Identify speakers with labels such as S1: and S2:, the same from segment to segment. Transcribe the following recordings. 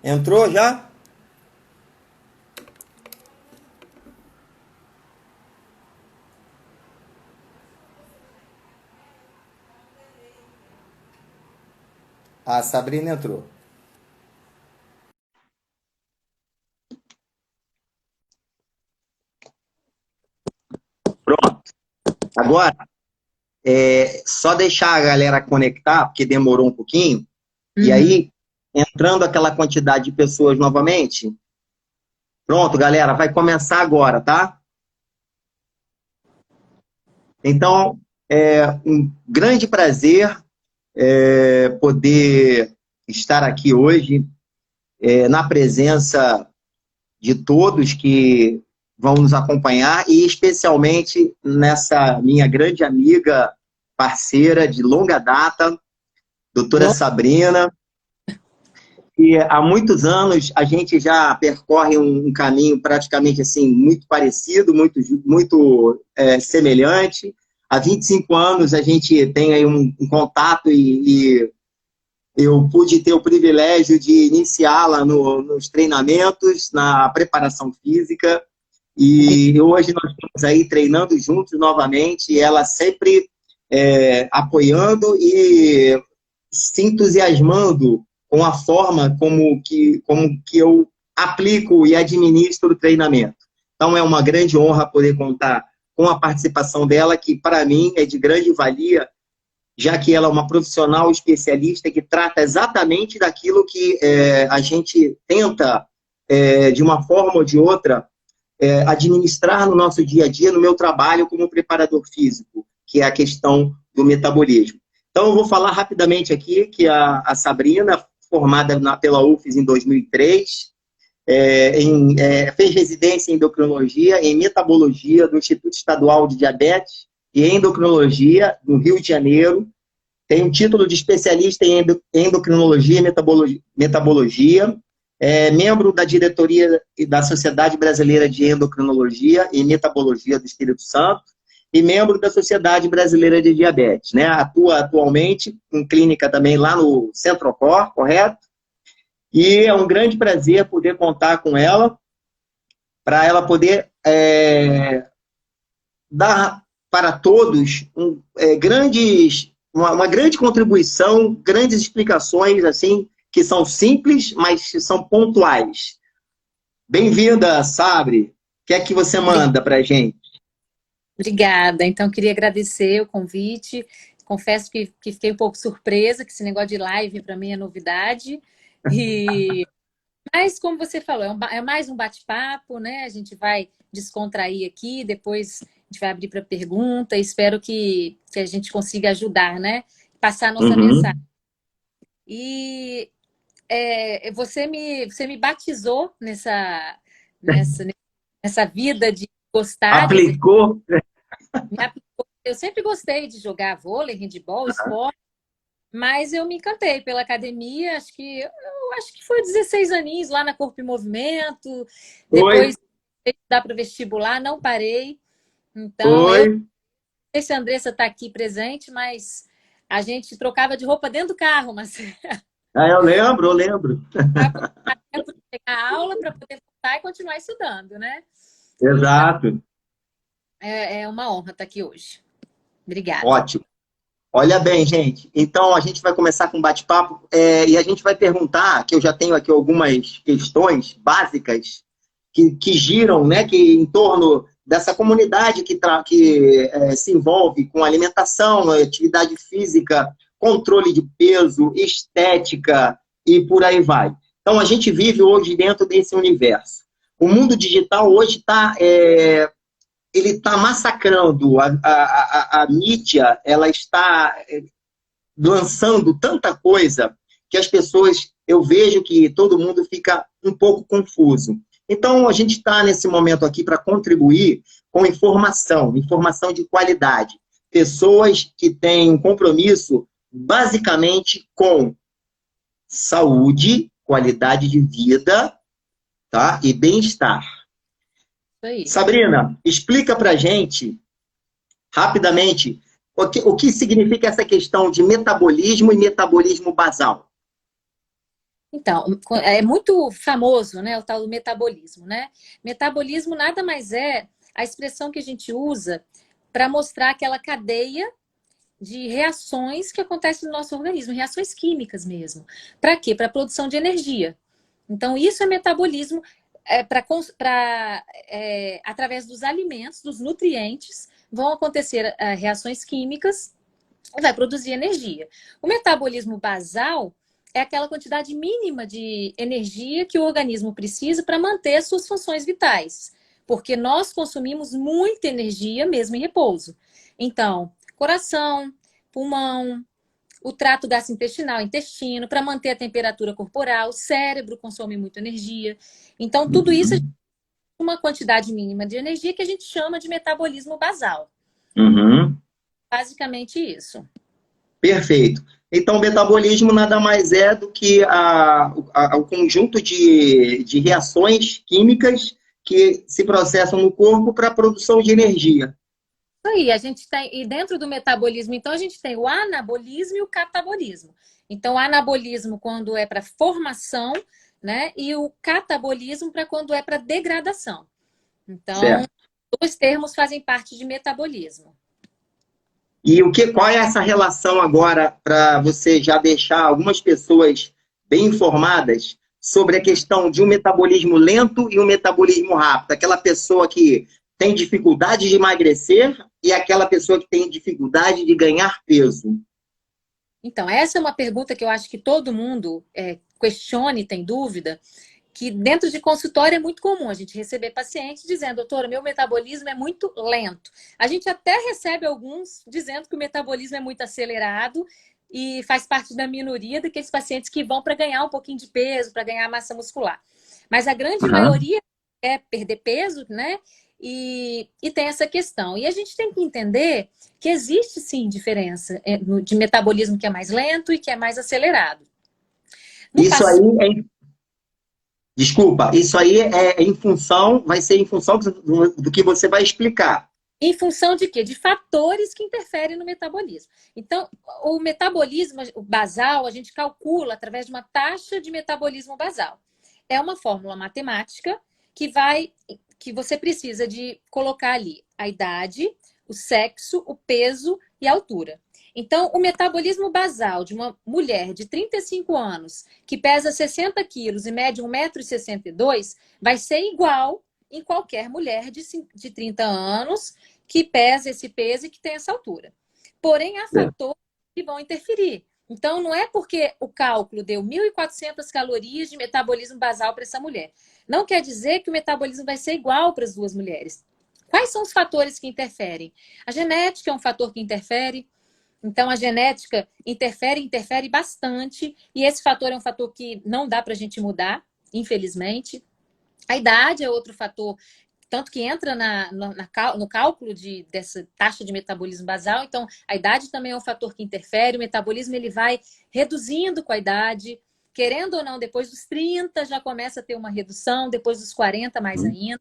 S1: Entrou já? A Sabrina entrou.
S2: Pronto. Agora, só deixar a galera conectar, porque demorou um pouquinho, e
S3: Uhum.
S2: aí, entrando aquela quantidade de pessoas novamente, pronto, galera, vai começar agora, tá? Então, é um grande prazer poder estar aqui hoje, na presença de todos que vão nos acompanhar e especialmente nessa minha grande amiga, parceira de longa data, doutora
S3: Bom,
S2: Sabrina. E há muitos anos a gente já percorre um caminho praticamente assim muito parecido, muito semelhante. Há 25 anos a gente tem aí um contato e eu pude ter o privilégio de iniciá-la nos treinamentos, na preparação física. E hoje nós estamos aí treinando juntos novamente, e ela sempre apoiando e se entusiasmando com a forma como que eu aplico e administro o treinamento. Então é uma grande honra poder contar com a participação dela, que para mim é de grande valia, já que ela é uma profissional especialista que trata exatamente daquilo que a gente tenta, de uma forma ou de outra, administrar no nosso dia a dia, no meu trabalho como preparador físico, que é a questão do metabolismo. Então, eu vou falar rapidamente aqui que a Sabrina, formada pela UFES em 2003, fez residência em endocrinologia, em metabologia do Instituto Estadual de Diabetes e endocrinologia no Rio de Janeiro. Tem um título de especialista em endocrinologia e metabologia, membro da diretoria da Sociedade Brasileira de Endocrinologia e Metabologia do Espírito Santo e membro da Sociedade Brasileira de Diabetes, né? Atua atualmente em clínica também lá no Centrocor, correto? E é um grande prazer poder contar com ela, para ela poder dar para todos uma grande contribuição, grandes explicações, assim, que são simples, mas são pontuais. Bem-vinda, Sabre. O que é que você
S3: obri-
S2: manda para a gente?
S3: Obrigada. Então, queria agradecer o convite. Confesso que fiquei um pouco surpresa, que esse negócio de live para mim é novidade. E... Mas, como você falou, é mais um bate-papo, né? A gente vai descontrair aqui, depois a gente vai abrir para pergunta. Espero que a gente consiga ajudar, né? Passar a nossa mensagem.
S2: Uhum.
S3: E você me batizou nessa, nessa vida de gostar de exercício.
S2: Aplicou?
S3: Eu sempre gostei de jogar vôlei, handebol, esporte, mas eu me encantei pela academia. Eu acho que foi 16 aninhos lá na Corpo em Movimento.
S2: Foi,
S3: Depois dá para o vestibular, não parei. Então, eu não
S2: foi.
S3: sei se a Andressa está aqui presente, mas a gente trocava de roupa dentro do carro, mas
S2: Ah, eu lembro.
S3: para tempo de pegar a aula para poder voltar e continuar estudando, né? Então,
S2: Exato.
S3: é uma honra estar aqui hoje. Obrigada.
S2: Ótimo. Olha bem, gente. Então, a gente vai começar com um bate-papo e a gente vai perguntar, que eu já tenho aqui algumas questões básicas que giram, né, que em torno dessa comunidade que se envolve com alimentação, atividade física, controle de peso, estética e por aí vai. Então, a gente vive hoje dentro desse universo. O mundo digital hoje ele está massacrando a mídia, ela está lançando tanta coisa que as pessoas, eu vejo que todo mundo fica um pouco confuso. Então, a gente está nesse momento aqui para contribuir com informação, informação de qualidade. Pessoas que têm um compromisso basicamente com saúde, qualidade de vida, tá? E bem-estar.
S3: Isso aí.
S2: Sabrina, explica para a gente, rapidamente, o que significa essa questão de metabolismo e metabolismo basal.
S3: Então, é muito famoso, né, o tal do metabolismo, né? Metabolismo nada mais é a expressão que a gente usa para mostrar aquela cadeia de reações que acontecem no nosso organismo, reações químicas mesmo. Para quê? Para a produção de energia. Então, isso é metabolismo através dos alimentos, dos nutrientes, vão acontecer reações químicas e vai produzir energia. O metabolismo basal é aquela quantidade mínima de energia que o organismo precisa para manter as suas funções vitais, porque nós consumimos muita energia mesmo em repouso. Então, coração, pulmão, o trato gastrointestinal, intestino, para manter a temperatura corporal, o cérebro consome muita energia. Então, tudo isso é uma quantidade mínima de energia que a gente chama de metabolismo basal.
S2: Uhum.
S3: Basicamente isso.
S2: Perfeito. Então, o metabolismo nada mais é do que o conjunto de reações químicas que se processam no corpo para a produção de energia.
S3: Aí, a gente tem, e dentro do metabolismo, então, a gente tem o anabolismo e o catabolismo. Então, o anabolismo quando é para formação, né? E o catabolismo para quando é para degradação. Então,
S2: Certo.
S3: dois termos fazem parte de metabolismo.
S2: E qual é essa relação agora para você já deixar algumas pessoas bem informadas sobre a questão de um metabolismo lento e um metabolismo rápido? Aquela pessoa que tem dificuldade de emagrecer e aquela pessoa que tem dificuldade de ganhar peso.
S3: Então, essa é uma pergunta que eu acho que todo mundo questiona e tem dúvida, que dentro de consultório é muito comum a gente receber pacientes dizendo, doutora, meu metabolismo é muito lento. A gente até recebe alguns dizendo que o metabolismo é muito acelerado e faz parte da minoria daqueles pacientes que vão para ganhar um pouquinho de peso, para ganhar massa muscular. Mas a grande maioria é perder peso, né? E tem essa questão. E a gente tem que entender que existe, sim, diferença de metabolismo que é mais lento e que é mais acelerado.
S2: Isso aí Desculpa, isso aí vai ser em função do que você vai explicar.
S3: Em função de quê? De fatores que interferem no metabolismo. Então, o metabolismo basal, a gente calcula através de uma taxa de metabolismo basal. É uma fórmula matemática que você precisa de colocar ali a idade, o sexo, o peso e a altura. Então, o metabolismo basal de uma mulher de 35 anos, que pesa 60 quilos e mede 1,62 m, vai ser igual em qualquer mulher de 30 anos que pesa esse peso e que tem essa altura. Porém, há fatores que vão interferir. Então, não é porque o cálculo deu 1.400 calorias de metabolismo basal para essa mulher. Não quer dizer que o metabolismo vai ser igual para as duas mulheres. Quais são os fatores que interferem? A genética é um fator que interfere. Então, a genética interfere bastante. E esse fator é um fator que não dá para a gente mudar, infelizmente. A idade é outro fator, tanto que entra no cálculo dessa taxa de metabolismo basal. Então, a idade também é um fator que interfere. O metabolismo ele vai reduzindo com a idade. Querendo ou não, depois dos 30 já começa a ter uma redução, depois dos 40 mais ainda.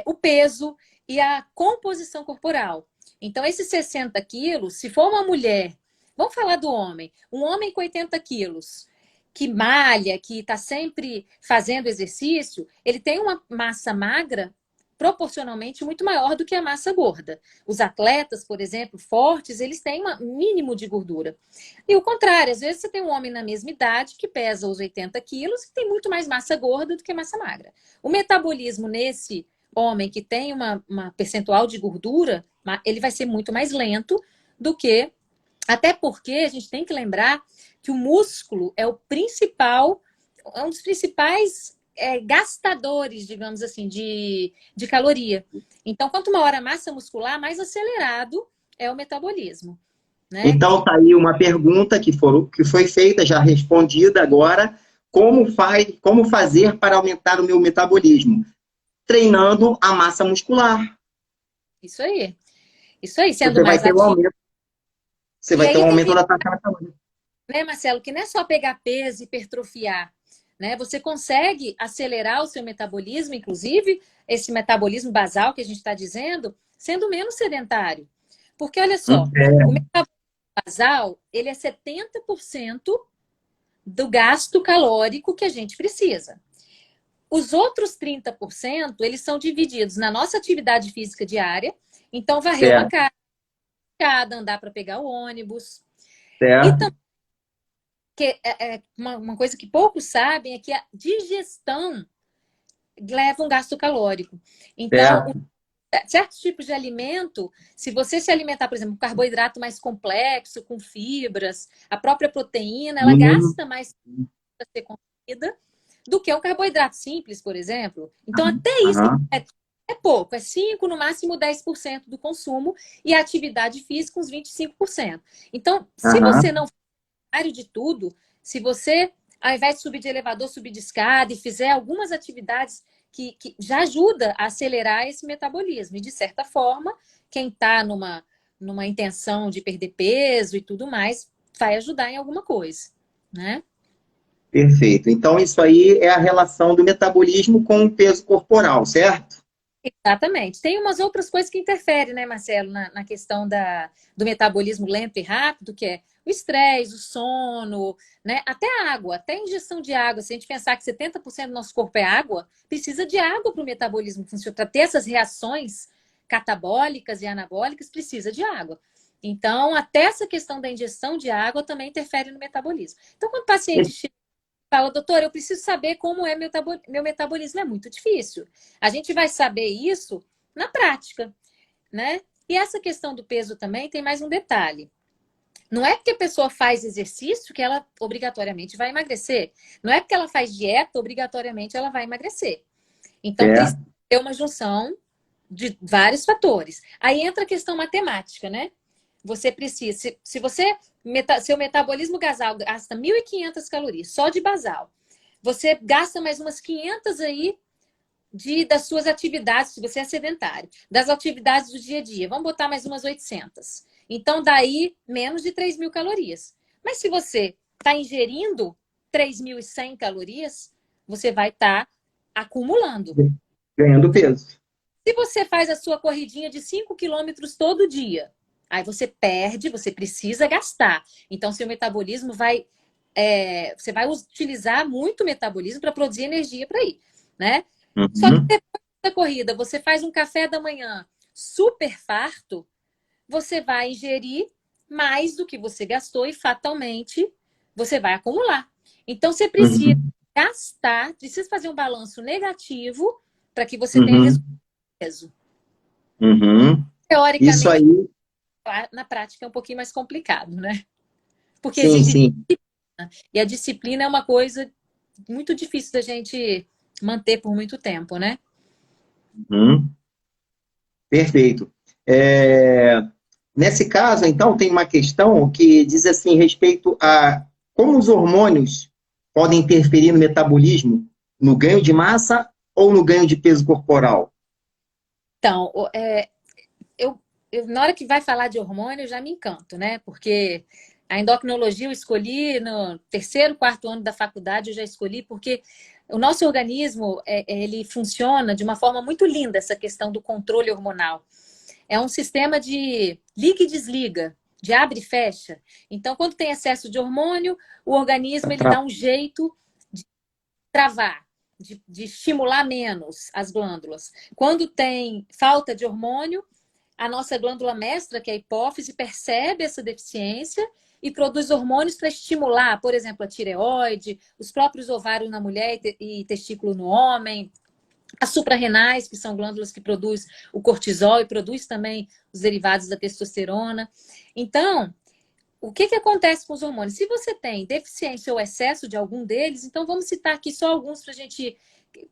S3: O peso e a composição corporal. Então, esses 60 quilos, se for uma mulher, vamos falar do homem, um homem com 80 quilos, que malha, que está sempre fazendo exercício, ele tem uma massa magra proporcionalmente muito maior do que a massa gorda. Os atletas, por exemplo, fortes, eles têm um mínimo de gordura. E o contrário, às vezes você tem um homem na mesma idade que pesa os 80 quilos e tem muito mais massa gorda do que massa magra. O metabolismo nesse homem que tem uma percentual de gordura, ele vai ser muito mais lento do que... Até porque a gente tem que lembrar que o músculo é um dos principais gastadores, digamos assim, de caloria. Então, quanto maior a massa muscular, mais acelerado é o metabolismo. Né?
S2: Então, tá aí uma pergunta que foi feita, já respondida agora. Como fazer para aumentar o meu metabolismo? Treinando a massa muscular.
S3: Isso aí. Isso aí, sendo mais
S2: ativo. Você vai ter um aumento da taxa metabólica.
S3: Né, Marcelo, que não é só pegar peso e hipertrofiar. Né? Você consegue acelerar o seu metabolismo, inclusive esse metabolismo basal que a gente está dizendo, sendo menos sedentário. Porque, olha só, o metabolismo basal, ele é 70% do gasto calórico que a gente precisa. Os outros 30%, eles são divididos na nossa atividade física diária. Então, varrer uma
S2: Certo,
S3: casa, andar para pegar o ônibus. E
S2: certo.
S3: também, uma coisa que poucos sabem é que a digestão leva um gasto calórico. Então,
S2: Certo.
S3: certos tipos de alimento, se você se alimentar, por exemplo, com carboidrato mais complexo, com fibras, a própria proteína, ela
S2: Hum,
S3: gasta mais para ser consumida do que um carboidrato simples, por exemplo. Então, até isso
S2: aham,
S3: é pouco, é 5, no máximo 10% do consumo, e a atividade física, uns 25%. Então, se você
S2: aham.
S3: não for de tudo, se você, ao invés de subir de elevador, subir de escada e fizer algumas atividades que já ajuda a acelerar esse metabolismo. E, de certa forma, quem está numa intenção de perder peso e tudo mais, vai ajudar em alguma coisa, né?
S2: Perfeito. Então, isso aí é a relação do metabolismo com o peso corporal, certo?
S3: Exatamente. Tem umas outras coisas que interferem, né, Marcelo, na questão do metabolismo lento e rápido, que é o estresse, o sono, né? Até a água, até a ingestão de água. Se a gente pensar que 70% do nosso corpo é água, precisa de água para o metabolismo funcionar. Para ter essas reações catabólicas e anabólicas, precisa de água. Então, até essa questão da ingestão de água também interfere no metabolismo. Então, quando o paciente fala, doutor, eu preciso saber como é meu metabolismo. É muito difícil. A gente vai saber isso na prática, né? E essa questão do peso também tem mais um detalhe. Não é porque a pessoa faz exercício que ela obrigatoriamente vai emagrecer. Não é porque ela faz dieta, obrigatoriamente ela vai emagrecer. Então, precisa
S2: Certo.
S3: ter uma junção de vários fatores. Aí entra a questão matemática, né? Você precisa, se você, seu metabolismo basal gasta 1.500 calorias só de basal, você gasta mais umas 500 aí das suas atividades, se você é sedentário, das atividades do dia a dia. Vamos botar mais umas 800. Então, daí, menos de 3.000 calorias. Mas se você está ingerindo 3.100 calorias, você vai estar acumulando.
S2: Ganhando peso.
S3: Se você faz a sua corridinha de 5 quilômetros todo dia, aí você perde, você precisa gastar. Então, seu metabolismo vai. Você vai utilizar muito metabolismo para produzir energia para ir, né? Só que
S2: Uhum,
S3: depois da corrida, você faz um café da manhã super farto, você vai ingerir mais do que você gastou e fatalmente você vai acumular. Então, você precisa
S2: uhum,
S3: gastar, precisa fazer um balanço negativo para que você tenha
S2: uhum,
S3: resultado.
S2: uhum. Isso
S3: Teoricamente,
S2: aí,
S3: na prática é um pouquinho mais complicado, né? Porque
S2: sim,
S3: exige.
S2: sim.
S3: E a disciplina é uma coisa muito difícil da gente manter por muito tempo, né?
S2: Uhum, perfeito. É, nesse caso, então, tem uma questão que diz assim, respeito a como os hormônios podem interferir no metabolismo, no ganho de massa ou no ganho de peso corporal?
S3: Então, eu, na hora que vai falar de hormônio, eu já me encanto, né? Porque a endocrinologia eu escolhi no terceiro, quarto ano da faculdade, eu já escolhi, porque o nosso organismo, ele funciona de uma forma muito linda, essa questão do controle hormonal. É um sistema de liga e desliga, de abre e fecha. Então, quando tem excesso de hormônio, o organismo ele dá um jeito de travar, de estimular menos as glândulas. Quando tem falta de hormônio, a nossa glândula mestra, que é a hipófise, percebe essa deficiência e produz hormônios para estimular, por exemplo, a tireoide, os próprios ovários na mulher e testículo no homem, as suprarrenais, que são glândulas que produzem o cortisol e produz também os derivados da testosterona. Então, o que acontece com os hormônios? Se você tem deficiência ou excesso de algum deles, então vamos citar aqui só alguns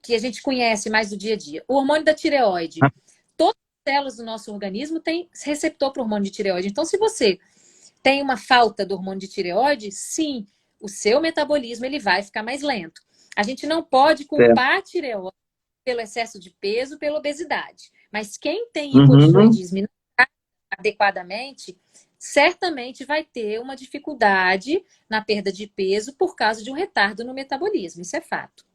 S3: que a gente conhece mais do dia a dia. O hormônio da tireoide. Todas as células do nosso organismo têm receptor para o hormônio de tireoide. Então, se você tem uma falta do hormônio de tireoide, sim, o seu metabolismo ele vai ficar mais lento. A gente não pode
S2: Certo.
S3: culpar a tireoide pelo excesso de peso, pela obesidade. Mas quem tem
S2: Uhum,
S3: hipotireoidismo e não trata adequadamente, certamente vai ter uma dificuldade na perda de peso por causa de um retardo no metabolismo. Isso é fato.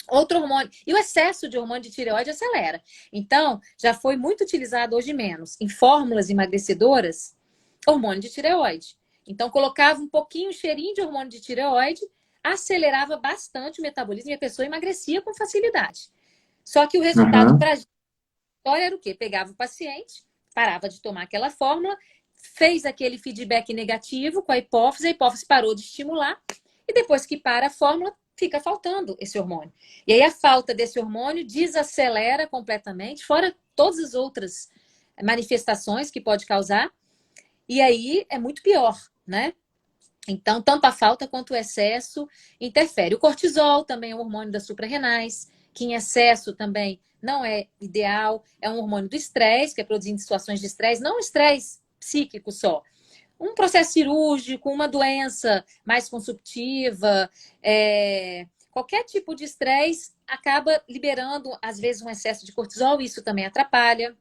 S3: Outro hormônio. E o excesso de hormônio de tireoide acelera. Então, já foi muito utilizado hoje menos em fórmulas emagrecedoras hormônio de tireoide. Então, colocava um pouquinho, um cheirinho de hormônio de tireoide, acelerava bastante o metabolismo e a pessoa emagrecia com facilidade. Só que o resultado para a gente era o quê? Pegava o paciente, parava de tomar aquela fórmula, fez aquele feedback negativo com a hipófise parou de estimular, e depois que para a fórmula, fica faltando esse hormônio. E aí a falta desse hormônio desacelera completamente, fora todas as outras manifestações que pode causar, e aí é muito pior, né? Então, tanto a falta quanto o excesso interfere. O cortisol também é um hormônio das suprarrenais, que em excesso também não é ideal. É um hormônio do estresse, que é produzido em situações de estresse, não estresse psíquico só. Um processo cirúrgico, uma doença mais consumptiva, qualquer tipo de estresse acaba liberando, às vezes, um excesso de cortisol, isso também atrapalha.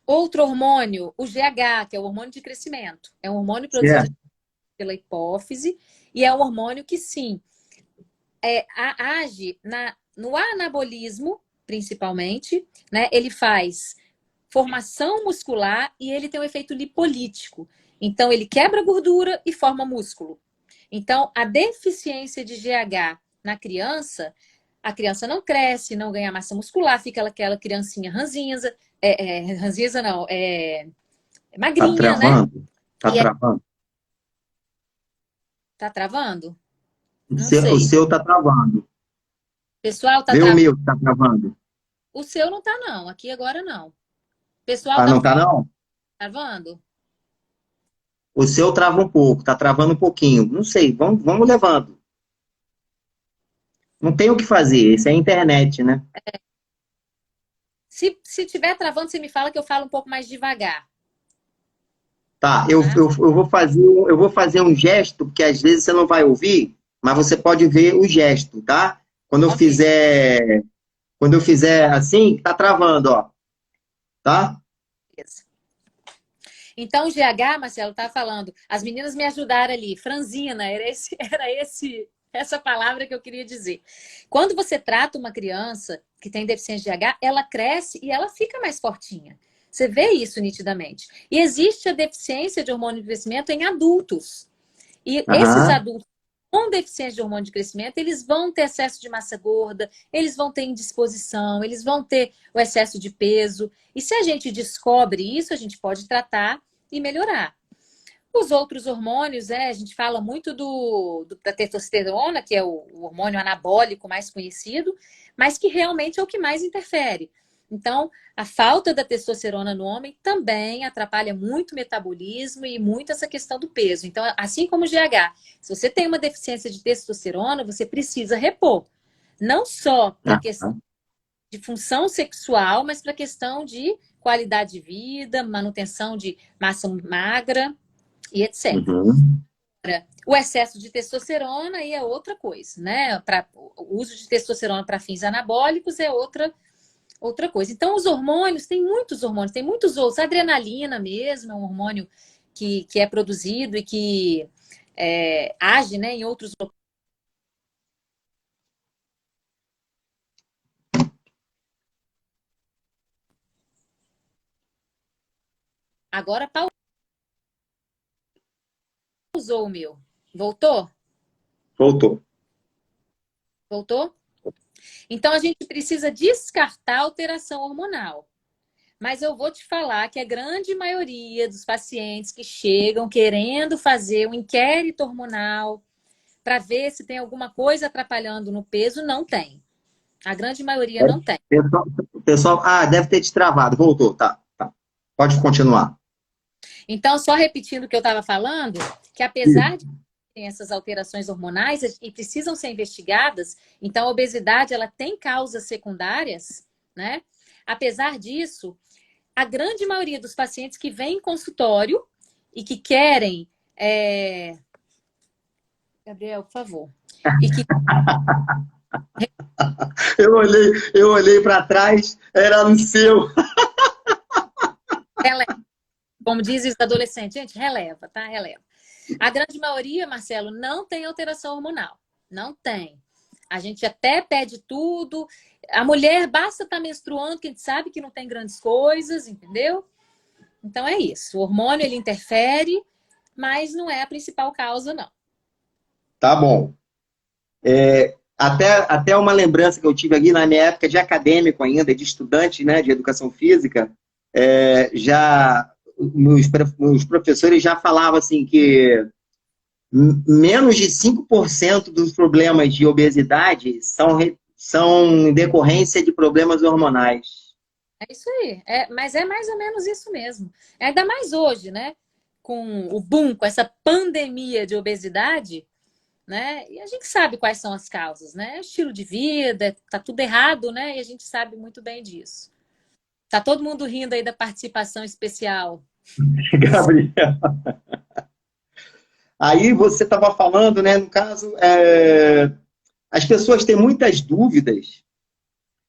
S3: Outro hormônio, o GH, que é o hormônio de crescimento. É um hormônio produzido pela hipófise, e é um hormônio que, sim, age no anabolismo, principalmente, né? Ele faz formação muscular e ele tem um efeito lipolítico. Então, ele quebra gordura e forma músculo. Então, a deficiência de GH na criança, a criança não cresce, não ganha massa muscular, fica aquela criancinha ranzinza, ranzinza não, magrinha, né?
S2: Tá travando.
S3: Tá travando?
S2: O
S3: Não sei.
S2: o seu tá travando.
S3: Pessoal, tá
S2: Vê o
S3: travando.
S2: meu que tá travando.
S3: O seu não tá, não. Aqui agora não. Pessoal,
S2: Ah, não tá não?
S3: travando?
S2: O seu trava um pouco, tá travando um pouquinho. Não sei, vamos levando. Não tem o que fazer, isso é a internet, né?
S3: Se tiver travando, você me fala que eu falo um pouco mais devagar.
S2: Tá, eu vou fazer um gesto, porque às vezes você não vai ouvir, mas você pode ver o gesto, tá? Quando eu
S3: Ok.
S2: fizer assim, tá travando, ó. Tá?
S3: Então, o GH, Marcelo, tá falando. As meninas me ajudaram ali. Franzina, essa palavra que eu queria dizer. Quando você trata uma criança que tem deficiência de GH, ela cresce e ela fica mais fortinha. Você vê isso nitidamente. E existe a deficiência de hormônio de crescimento em adultos. E esses adultos com deficiência de hormônio de crescimento, eles vão ter excesso de massa gorda, eles vão ter indisposição, eles vão ter o excesso de peso. E se a gente descobre isso, a gente pode tratar e melhorar. Os outros hormônios, a gente fala muito da testosterona, que é o hormônio anabólico mais conhecido, mas que realmente é o que mais interfere. Então, a falta da testosterona no homem também atrapalha muito o metabolismo e muito essa questão do peso. Então, assim como o GH, se você tem uma deficiência de testosterona, você precisa repor. Não só para a questão de função sexual, mas para a questão de qualidade de vida, manutenção de massa magra e etc. O excesso de testosterona aí é outra coisa, né? O uso de testosterona para fins anabólicos é outra coisa. Então, os hormônios, tem muitos hormônios, tem muitos outros. A adrenalina mesmo é um hormônio que é produzido e que age, né, em outros locais. Agora pausou o meu. Voltou?
S2: Voltou.
S3: Voltou? Então, a gente precisa descartar a alteração hormonal. Mas eu vou te falar que a grande maioria dos pacientes que chegam querendo fazer um inquérito hormonal para ver se tem alguma coisa atrapalhando no peso, não tem. A grande maioria não tem.
S2: Pessoal, deve ter destravado. Voltou, tá. Pode continuar.
S3: Então, só repetindo o que eu estava falando, que apesar de terem essas alterações hormonais e precisam ser investigadas, então a obesidade ela tem causas secundárias, né? Apesar disso, a grande maioria dos pacientes que vêm em consultório e que querem... Gabriel, por favor. E que...
S2: Eu olhei para trás, era no seu.
S3: Como dizem os adolescentes, gente, releva, tá? Releva. A grande maioria, Marcelo, não tem alteração hormonal. Não tem. A gente até pede tudo. A mulher basta estar menstruando, que a gente sabe que não tem grandes coisas, entendeu? Então é isso. O hormônio, ele interfere, mas não é a principal causa, não.
S2: Tá bom. Até uma lembrança que eu tive aqui na minha época de acadêmico ainda, de estudante, né, de educação física, já os professores já falavam assim que menos de 5% dos problemas de obesidade são em decorrência de problemas hormonais.
S3: É isso aí. Mas é mais ou menos isso mesmo. Ainda mais hoje, né? Com o boom, com essa pandemia de obesidade, né? E a gente sabe quais são as causas, né? Estilo de vida, tá tudo errado, né? E a gente sabe muito bem disso. Tá todo mundo rindo aí da participação especial.
S2: Gabriel. Aí você estava falando, né? No caso, as pessoas têm muitas dúvidas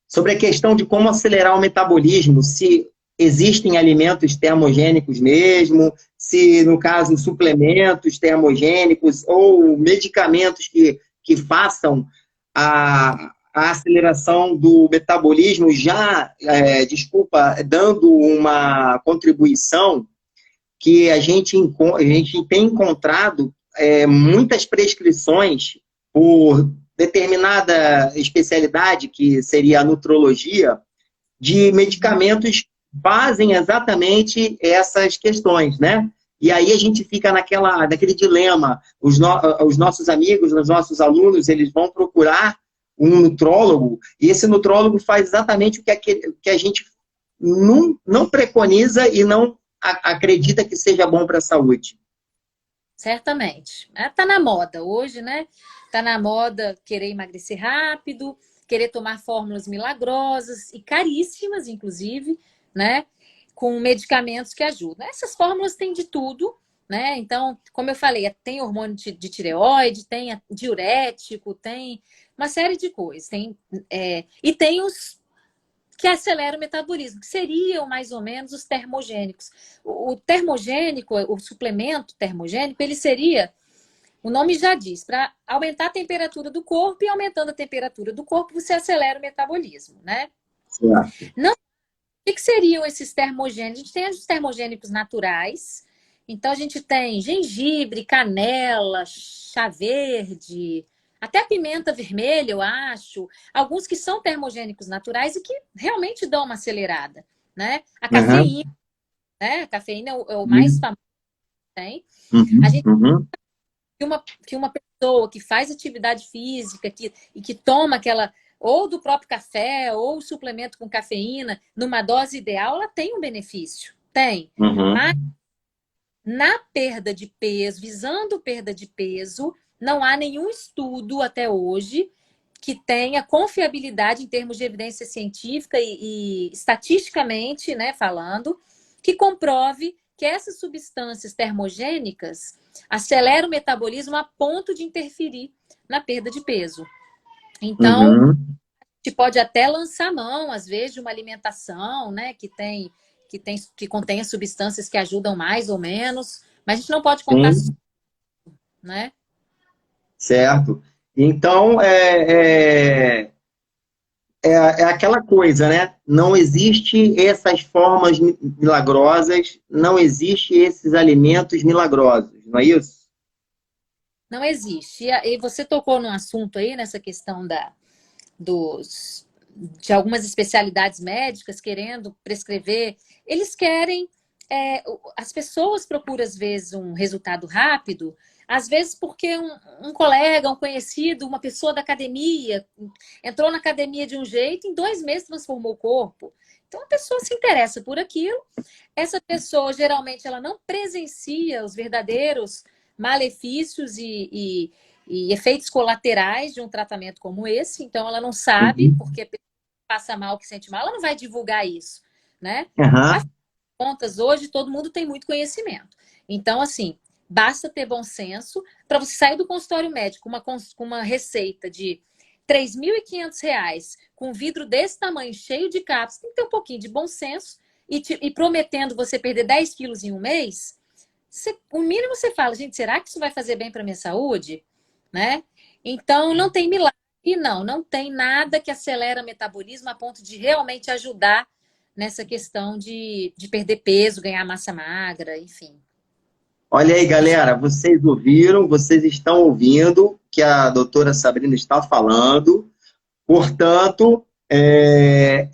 S2: sobre a questão de como acelerar o metabolismo, se existem alimentos termogênicos mesmo, se, no caso, suplementos termogênicos ou medicamentos que façam a aceleração do metabolismo, já, dando uma contribuição que a gente tem encontrado muitas prescrições por determinada especialidade, que seria a nutrologia, de medicamentos que fazem exatamente essas questões, né? E aí a gente fica naquele dilema. Os nossos amigos, os nossos alunos, eles vão procurar um nutrólogo, e esse nutrólogo faz exatamente o que a gente não preconiza e não acredita que seja bom para a saúde.
S3: Certamente. Tá na moda hoje, né? Tá na moda querer emagrecer rápido, querer tomar fórmulas milagrosas e caríssimas, inclusive, né? Com medicamentos que ajudam. Essas fórmulas têm de tudo, né? Então, como eu falei, tem hormônio de tireoide, tem diurético, tem uma série de coisas. E tem os que aceleram o metabolismo, que seriam mais ou menos os termogênicos. O termogênico, o suplemento termogênico, ele seria, o nome já diz, para aumentar a temperatura do corpo, e aumentando a temperatura do corpo, você acelera o metabolismo, né?
S2: Certo.
S3: Não, o que seriam esses termogênicos? A gente tem os termogênicos naturais, então a gente tem gengibre, canela, chá verde, até pimenta vermelha, eu acho. Alguns que são termogênicos naturais e que realmente dão uma acelerada, né? A cafeína, né? A cafeína é o mais famoso que tem. A gente que uma pessoa que faz atividade física e que toma aquela, ou do próprio café, ou suplemento com cafeína, numa dose ideal, ela tem um benefício. Tem. Mas na perda de peso, visando perda de peso, não há nenhum estudo até hoje que tenha confiabilidade em termos de evidência científica e estatisticamente, né, falando, que comprove que essas substâncias termogênicas aceleram o metabolismo a ponto de interferir na perda de peso. Então, a gente pode até lançar mão, às vezes, de uma alimentação, né, que contém substâncias que ajudam mais ou menos, mas a gente não pode contar, né?
S2: Certo. Então, é aquela coisa, né? Não existe essas formas milagrosas, não existe esses alimentos milagrosos, não é isso?
S3: Não existe. E você tocou num assunto aí, nessa questão de algumas especialidades médicas querendo prescrever. Eles querem... as pessoas procuram, às vezes, um resultado rápido, às vezes porque um colega, um conhecido, uma pessoa da academia, entrou na academia de um jeito, em 2 meses transformou o corpo. Então, a pessoa se interessa por aquilo. Essa pessoa, geralmente, ela não presencia os verdadeiros malefícios e efeitos colaterais de um tratamento como esse. Então, ela não sabe, porque a pessoa passa mal, que sente mal, ela não vai divulgar isso, né? Afinal de contas, hoje, todo mundo tem muito conhecimento. Então, assim, basta ter bom senso para você sair do consultório médico com uma receita de R$3.500, com um vidro desse tamanho, cheio de cápsulas. Tem que ter um pouquinho de bom senso e prometendo você perder 10 quilos em um mês. O mínimo você fala, gente, será que isso vai fazer bem para minha saúde? Né? Então, não tem milagre, não tem nada que acelera o metabolismo a ponto de realmente ajudar nessa questão de perder peso, ganhar massa magra, enfim.
S2: Olha aí, galera, vocês ouviram, vocês estão ouvindo que a doutora Sabrina está falando. Portanto,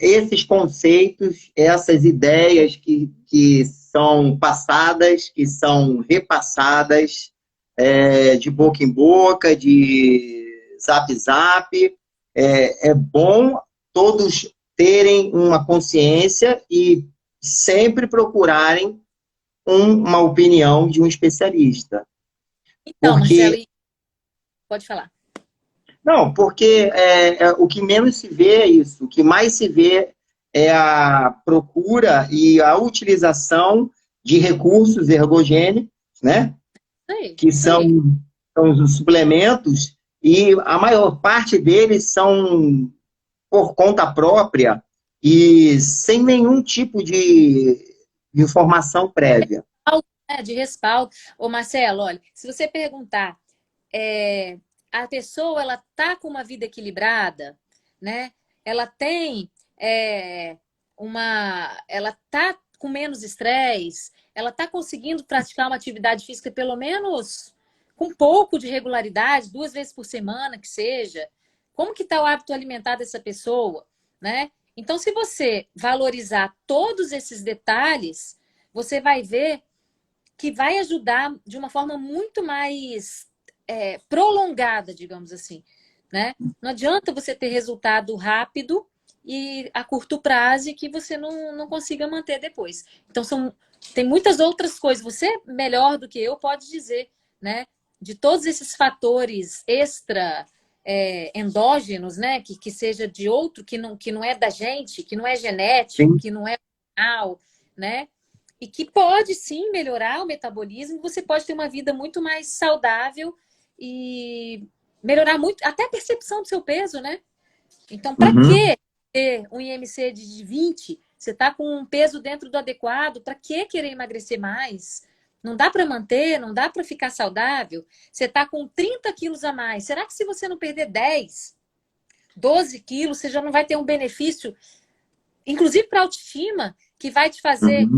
S2: esses conceitos, essas ideias que são passadas, que são repassadas de boca em boca, de zap zap, é bom todos terem uma consciência e sempre procurarem uma opinião de um especialista.
S3: Então, Marcelo, pode falar.
S2: Não, porque o que menos se vê é isso. O que mais se vê é a procura e a utilização de recursos ergogênicos, né? Que são os suplementos, e a maior parte deles são por conta própria e sem nenhum tipo de informação prévia.
S3: De respaldo. Ô, Marcelo, olha, se você perguntar, a pessoa, ela tá com uma vida equilibrada, né? Ela tem ela tá com menos estresse, ela tá conseguindo praticar uma atividade física pelo menos com um pouco de regularidade, 2 vezes por semana, que seja. Como que tá o hábito alimentar dessa pessoa, né? Então, se você valorizar todos esses detalhes, você vai ver que vai ajudar de uma forma muito mais prolongada, digamos assim, né? Não adianta você ter resultado rápido e a curto prazo e que você não consiga manter depois. Então, tem muitas outras coisas. Você, melhor do que eu, pode dizer, né? De todos esses fatores extra endógenos, né? Que seja de outro, que não é da gente, que não é genético, que não é hormonal, né? E que pode sim melhorar o metabolismo, você pode ter uma vida muito mais saudável e melhorar muito, até a percepção do seu peso, né? Então, para que ter um IMC de 20? Você está com um peso dentro do adequado, para que querer emagrecer mais? Não dá para manter, não dá para ficar saudável. Você está com 30 quilos a mais. Será que se você não perder 10, 12 quilos, você já não vai ter um benefício, inclusive para a autoestima, que vai te fazer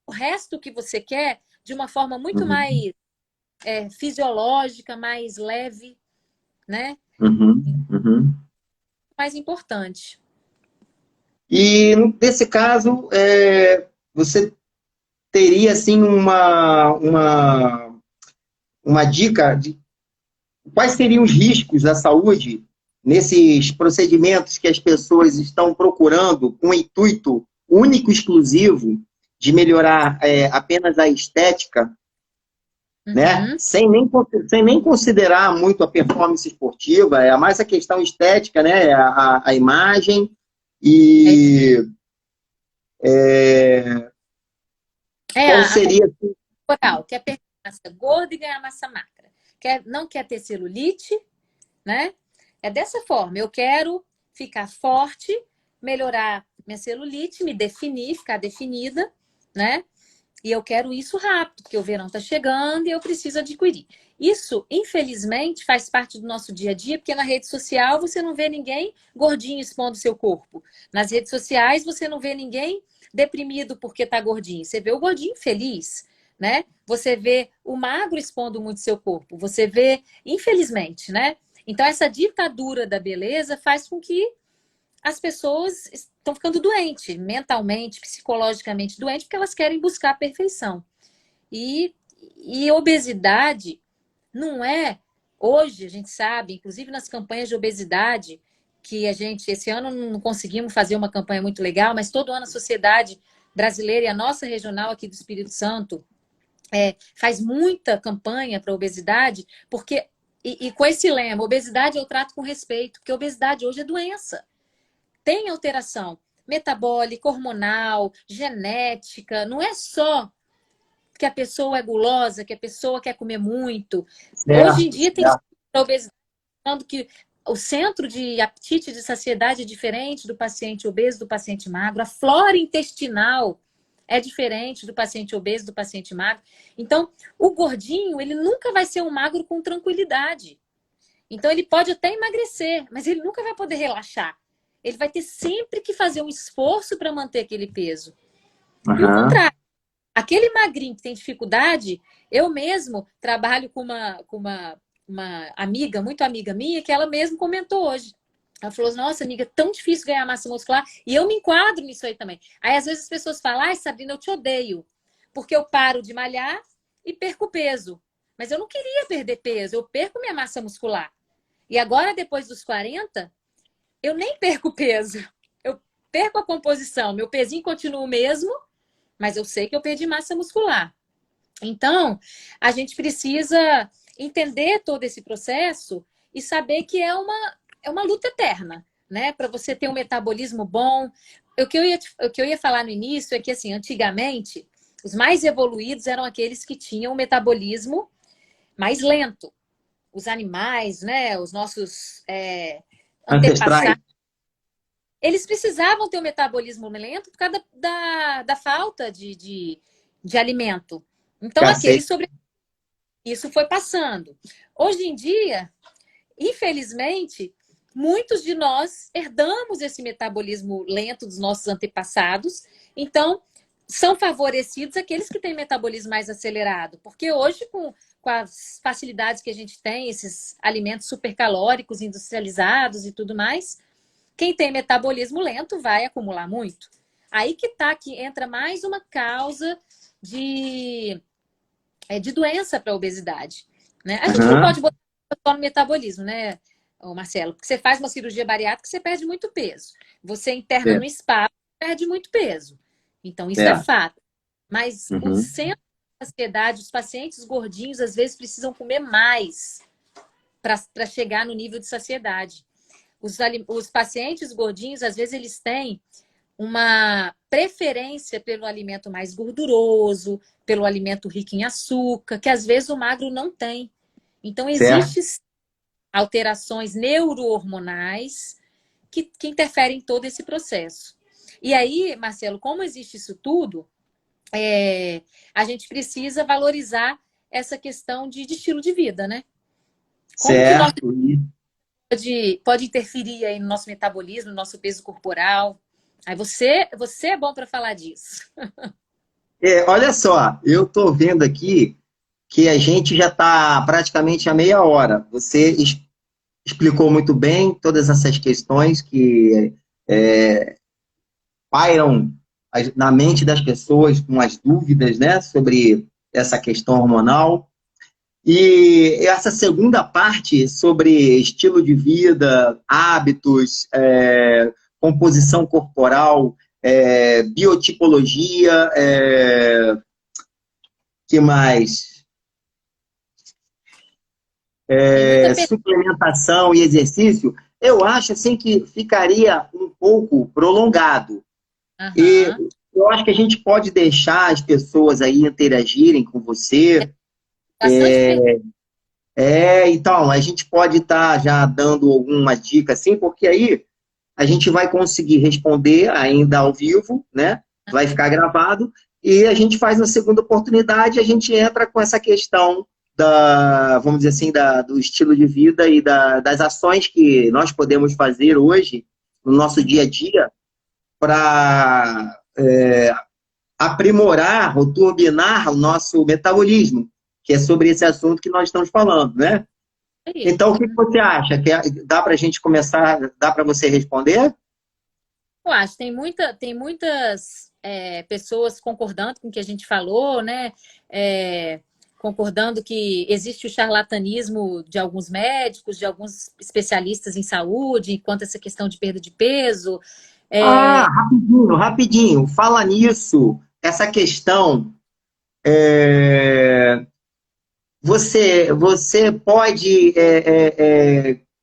S3: o resto que você quer de uma forma muito mais fisiológica, mais leve, né? Mais importante.
S2: E nesse caso, você teria assim uma dica de quais seriam os riscos à saúde nesses procedimentos que as pessoas estão procurando com o intuito único e exclusivo de melhorar apenas a estética, né? Sem nem considerar muito a performance esportiva, é mais a questão estética, né? A imagem e qual seria...
S3: Quer perder massa gorda e ganhar massa magra. Não quer ter celulite, né? É dessa forma. Eu quero ficar forte, melhorar minha celulite, me definir, ficar definida, né? E eu quero isso rápido, porque o verão está chegando e eu preciso adquirir. Isso, infelizmente, faz parte do nosso dia a dia, porque na rede social você não vê ninguém gordinho expondo seu corpo. Nas redes sociais você não vê ninguém deprimido porque está gordinho. Você vê o gordinho feliz, né? Você vê o magro expondo muito seu corpo. Você vê, infelizmente, né? Então, essa ditadura da beleza faz com que as pessoas estão ficando doentes, mentalmente, psicologicamente doentes, porque elas querem buscar a perfeição. E obesidade não é... Hoje, a gente sabe, inclusive nas campanhas de obesidade, que esse ano não conseguimos fazer uma campanha muito legal, mas todo ano a Sociedade Brasileira e a nossa regional aqui do Espírito Santo faz muita campanha para obesidade, porque, e com esse lema, obesidade eu trato com respeito, porque obesidade hoje é doença. Tem alteração metabólica, hormonal, genética, não é só que a pessoa é gulosa, que a pessoa quer comer muito. Hoje em dia tem obesidade, falando que o centro de apetite e de saciedade é diferente do paciente obeso, do paciente magro. A flora intestinal é diferente do paciente obeso, do paciente magro. Então, o gordinho, ele nunca vai ser um magro com tranquilidade. Então, ele pode até emagrecer, mas ele nunca vai poder relaxar. Ele vai ter sempre que fazer um esforço para manter aquele peso. E o contrário, aquele magrinho que tem dificuldade, eu mesmo trabalho com uma uma amiga, muito amiga minha, que ela mesmo comentou hoje. Ela falou, nossa, amiga, tão difícil ganhar massa muscular. E eu me enquadro nisso aí também. Aí, às vezes, as pessoas falam, ai, Sabrina, eu te odeio. Porque eu paro de malhar e perco peso. Mas eu não queria perder peso, eu perco minha massa muscular. E agora, depois dos 40, eu nem perco peso. Eu perco a composição. Meu pezinho continua o mesmo, mas eu sei que eu perdi massa muscular. Então, a gente precisa entender todo esse processo e saber que é uma luta eterna, né? Para você ter um metabolismo bom. O que eu ia falar no início é que, assim, antigamente, os mais evoluídos eram aqueles que tinham um metabolismo mais lento. Os animais, né? Os nossos
S2: Ancestrais.
S3: antepassados, eles precisavam ter um metabolismo lento por causa da falta de alimento. Então,
S2: Cacete.
S3: isso foi passando. Hoje em dia, infelizmente, muitos de nós herdamos esse metabolismo lento dos nossos antepassados. Então, são favorecidos aqueles que têm metabolismo mais acelerado. Porque hoje, com as facilidades que a gente tem, esses alimentos supercalóricos, industrializados e tudo mais, quem tem metabolismo lento vai acumular muito. Aí que entra mais uma causa de doença para a obesidade. Né? A gente não pode botar só no metabolismo, né, Marcelo? Porque você faz uma cirurgia bariátrica, você perde muito peso. Você interna no spa, perde muito peso. Então, isso é fato. Mas o centro da sociedade, os pacientes gordinhos, às vezes, precisam comer mais para chegar no nível de saciedade. Os pacientes gordinhos, às vezes, eles têm uma preferência pelo alimento mais gorduroso, pelo alimento rico em açúcar, que às vezes o magro não tem. Então, existem alterações neurohormonais que interferem em todo esse processo. E aí, Marcelo, como existe isso tudo, a gente precisa valorizar essa questão de estilo de vida, né? Como que pode interferir aí no nosso metabolismo, no nosso peso corporal? Aí você é bom para falar disso.
S2: Olha só, eu estou vendo aqui que a gente já está praticamente a meia hora. Você explicou muito bem todas essas questões que pairam na mente das pessoas com as dúvidas, né, sobre essa questão hormonal. E essa segunda parte sobre estilo de vida, hábitos, composição corporal, biotipologia, que mais? Suplementação e exercício, eu acho assim que ficaria um pouco prolongado. E eu acho que a gente pode deixar as pessoas aí interagirem com você. Então, a gente pode estar já dando algumas dicas assim, porque aí a gente vai conseguir responder ainda ao vivo, né? Vai ficar gravado, e a gente faz na segunda oportunidade, a gente entra com essa questão vamos dizer assim, do estilo de vida e das ações que nós podemos fazer hoje, no nosso dia a dia, para aprimorar ou turbinar o nosso metabolismo, que é sobre esse assunto que nós estamos falando, né? Então, o que você acha? Dá para a gente começar, dá para você responder?
S3: Eu acho, tem muitas pessoas concordando com o que a gente falou, né? Concordando que existe o charlatanismo de alguns médicos, de alguns especialistas em saúde, quanto a essa questão de perda de peso.
S2: Rapidinho, fala nisso, essa questão. Você pode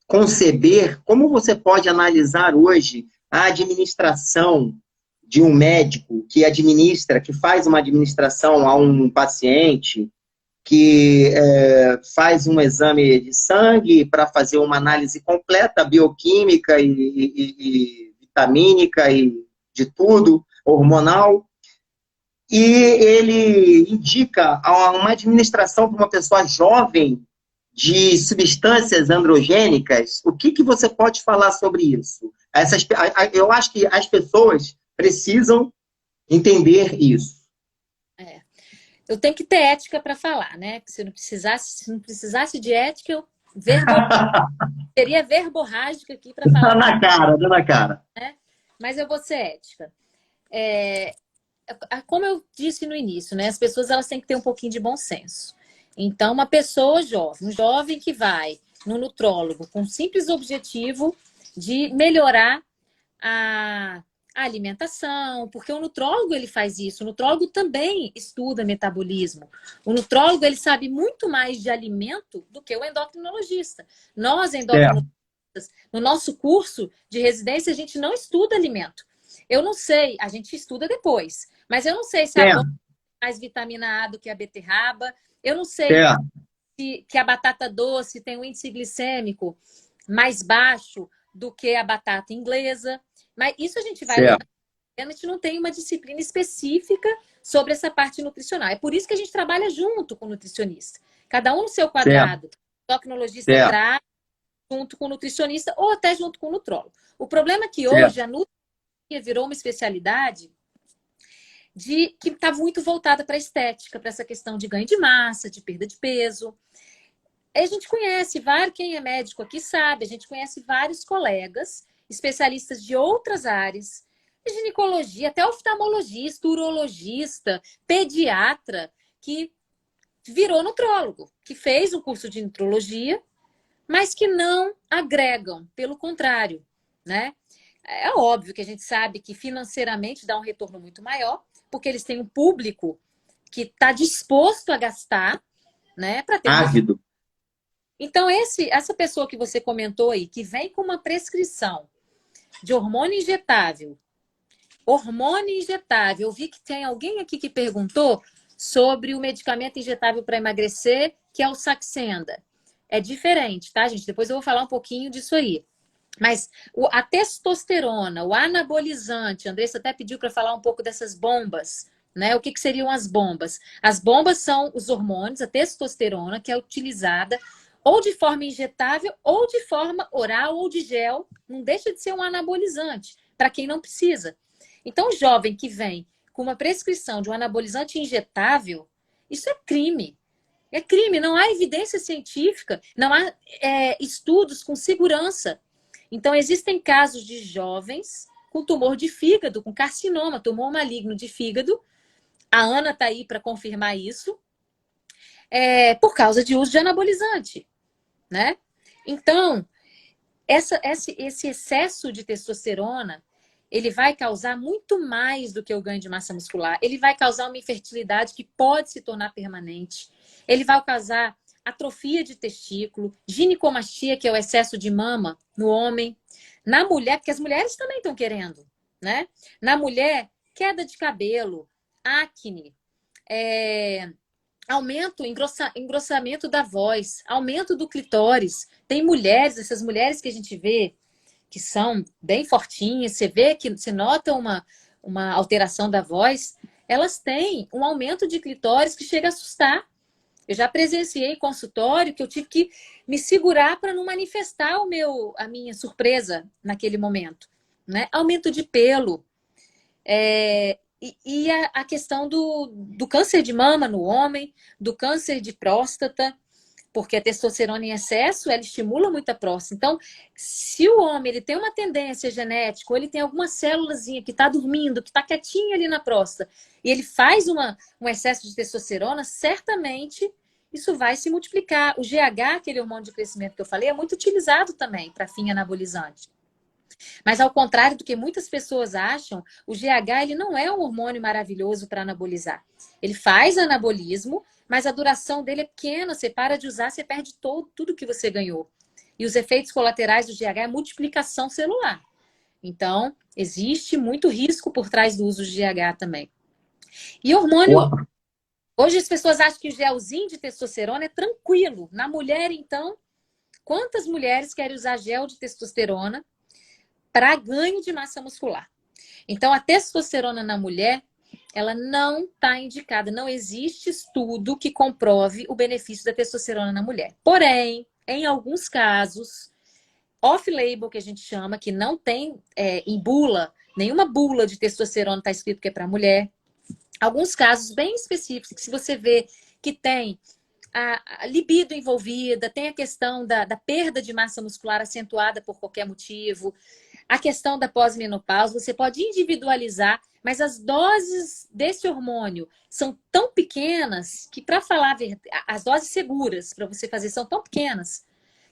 S2: conceber, como você pode analisar hoje a administração de um médico que faz uma administração a um paciente, que faz um exame de sangue para fazer uma análise completa, bioquímica e vitamínica e de tudo, hormonal, e ele indica uma administração para uma pessoa jovem de substâncias androgênicas. O que você pode falar sobre isso? Eu acho que as pessoas precisam entender isso.
S3: Eu tenho que ter ética para falar, né? Se não precisasse de ética, seria verborrágica aqui para falar.
S2: Dá na cara.
S3: Né? Mas eu vou ser ética. Como eu disse no início, né? As pessoas elas têm que ter um pouquinho de bom senso. Então, uma pessoa jovem, um jovem que vai no nutrólogo com o simples objetivo de melhorar a alimentação, porque o nutrólogo ele faz isso. O nutrólogo também estuda metabolismo. O nutrólogo ele sabe muito mais de alimento do que o endocrinologista. Nós, endocrinologistas, no nosso curso de residência, a gente não estuda alimento. Eu não sei, a gente estuda depois, mas eu não sei se a tem mais vitamina A do que a beterraba. Eu não sei que a batata doce tem um índice glicêmico mais baixo do que a batata inglesa. Mas isso a gente vai ler. A gente não tem uma disciplina específica sobre essa parte nutricional. É por isso que a gente trabalha junto com o nutricionista. Cada um no seu quadrado. O endocrinologista traz junto com o nutricionista ou até junto com o nutrólogo. O problema é que hoje a nutrição virou uma especialidade que está muito voltada para a estética, para essa questão de ganho de massa, de perda de peso. A gente conhece quem é médico aqui sabe, a gente conhece vários colegas, especialistas de outras áreas, de ginecologia, até oftalmologista, urologista, pediatra, que virou nutrólogo, que fez um curso de nutrologia, mas que não agregam, pelo contrário, né? É óbvio que a gente sabe que financeiramente dá um retorno muito maior, porque eles têm um público que está disposto a gastar, né? Para ter
S2: ávido.
S3: Então, essa pessoa que você comentou aí, que vem com uma prescrição de hormônio injetável, eu vi que tem alguém aqui que perguntou sobre o medicamento injetável para emagrecer, que é o Saxenda. É diferente, tá, gente? Depois eu vou falar um pouquinho disso aí. Mas a testosterona, o anabolizante, a Andressa até pediu para falar um pouco dessas bombas, né? O que seriam as bombas? As bombas são os hormônios, a testosterona, que é utilizada ou de forma injetável, ou de forma oral, ou de gel. Não deixa de ser um anabolizante, para quem não precisa. Então, o jovem que vem com uma prescrição de um anabolizante injetável, isso é crime. É crime, não há evidência científica, não há estudos com segurança. Então, existem casos de jovens com tumor de fígado, com carcinoma, tumor maligno de fígado. A Ana está aí para confirmar isso. Por causa de uso de anabolizante, né? Então, esse excesso de testosterona, ele vai causar muito mais do que o ganho de massa muscular. Ele vai causar uma infertilidade que pode se tornar permanente. Ele vai causar atrofia de testículo, ginecomastia, que é o excesso de mama no homem. Na mulher, porque as mulheres também estão querendo, né? Na mulher, queda de cabelo, acne, aumento, engrossamento da voz, aumento do clitóris. Tem mulheres, essas mulheres que a gente vê, que são bem fortinhas, você vê que se nota uma alteração da voz, elas têm um aumento de clitóris que chega a assustar. Eu já presenciei em consultório que eu tive que me segurar para não manifestar a minha surpresa naquele momento, né? Aumento de pelo. E a questão do câncer de mama no homem, do câncer de próstata, porque a testosterona em excesso, ela estimula muito a próstata. Então, se o homem ele tem uma tendência genética, ou ele tem alguma célulazinha que está dormindo, que está quietinha ali na próstata, e ele faz um excesso de testosterona, certamente isso vai se multiplicar. O GH, aquele hormônio de crescimento que eu falei, é muito utilizado também para fim anabolizante. Mas ao contrário do que muitas pessoas acham, o GH ele não é um hormônio maravilhoso para anabolizar. Ele faz anabolismo, mas a duração dele é pequena. Você para de usar, você perde tudo que você ganhou. E os efeitos colaterais do GH é multiplicação celular. Então, existe muito risco por trás do uso de GH também. E hormônio... Hoje as pessoas acham que o gelzinho de testosterona é tranquilo. Na mulher, então, quantas mulheres querem usar gel de testosterona para ganho de massa muscular? Então, a testosterona na mulher, ela não está indicada. Não existe estudo que comprove o benefício da testosterona na mulher. Porém, em alguns casos, off-label, que a gente chama, que não tem em bula, nenhuma bula de testosterona está escrito que é para mulher. Alguns casos bem específicos, que se você vê que tem a libido envolvida, tem a questão da perda de massa muscular acentuada por qualquer motivo, a questão da pós-menopausa, você pode individualizar, mas as doses desse hormônio são tão pequenas que, para falar a verdade, as doses seguras para você fazer são tão pequenas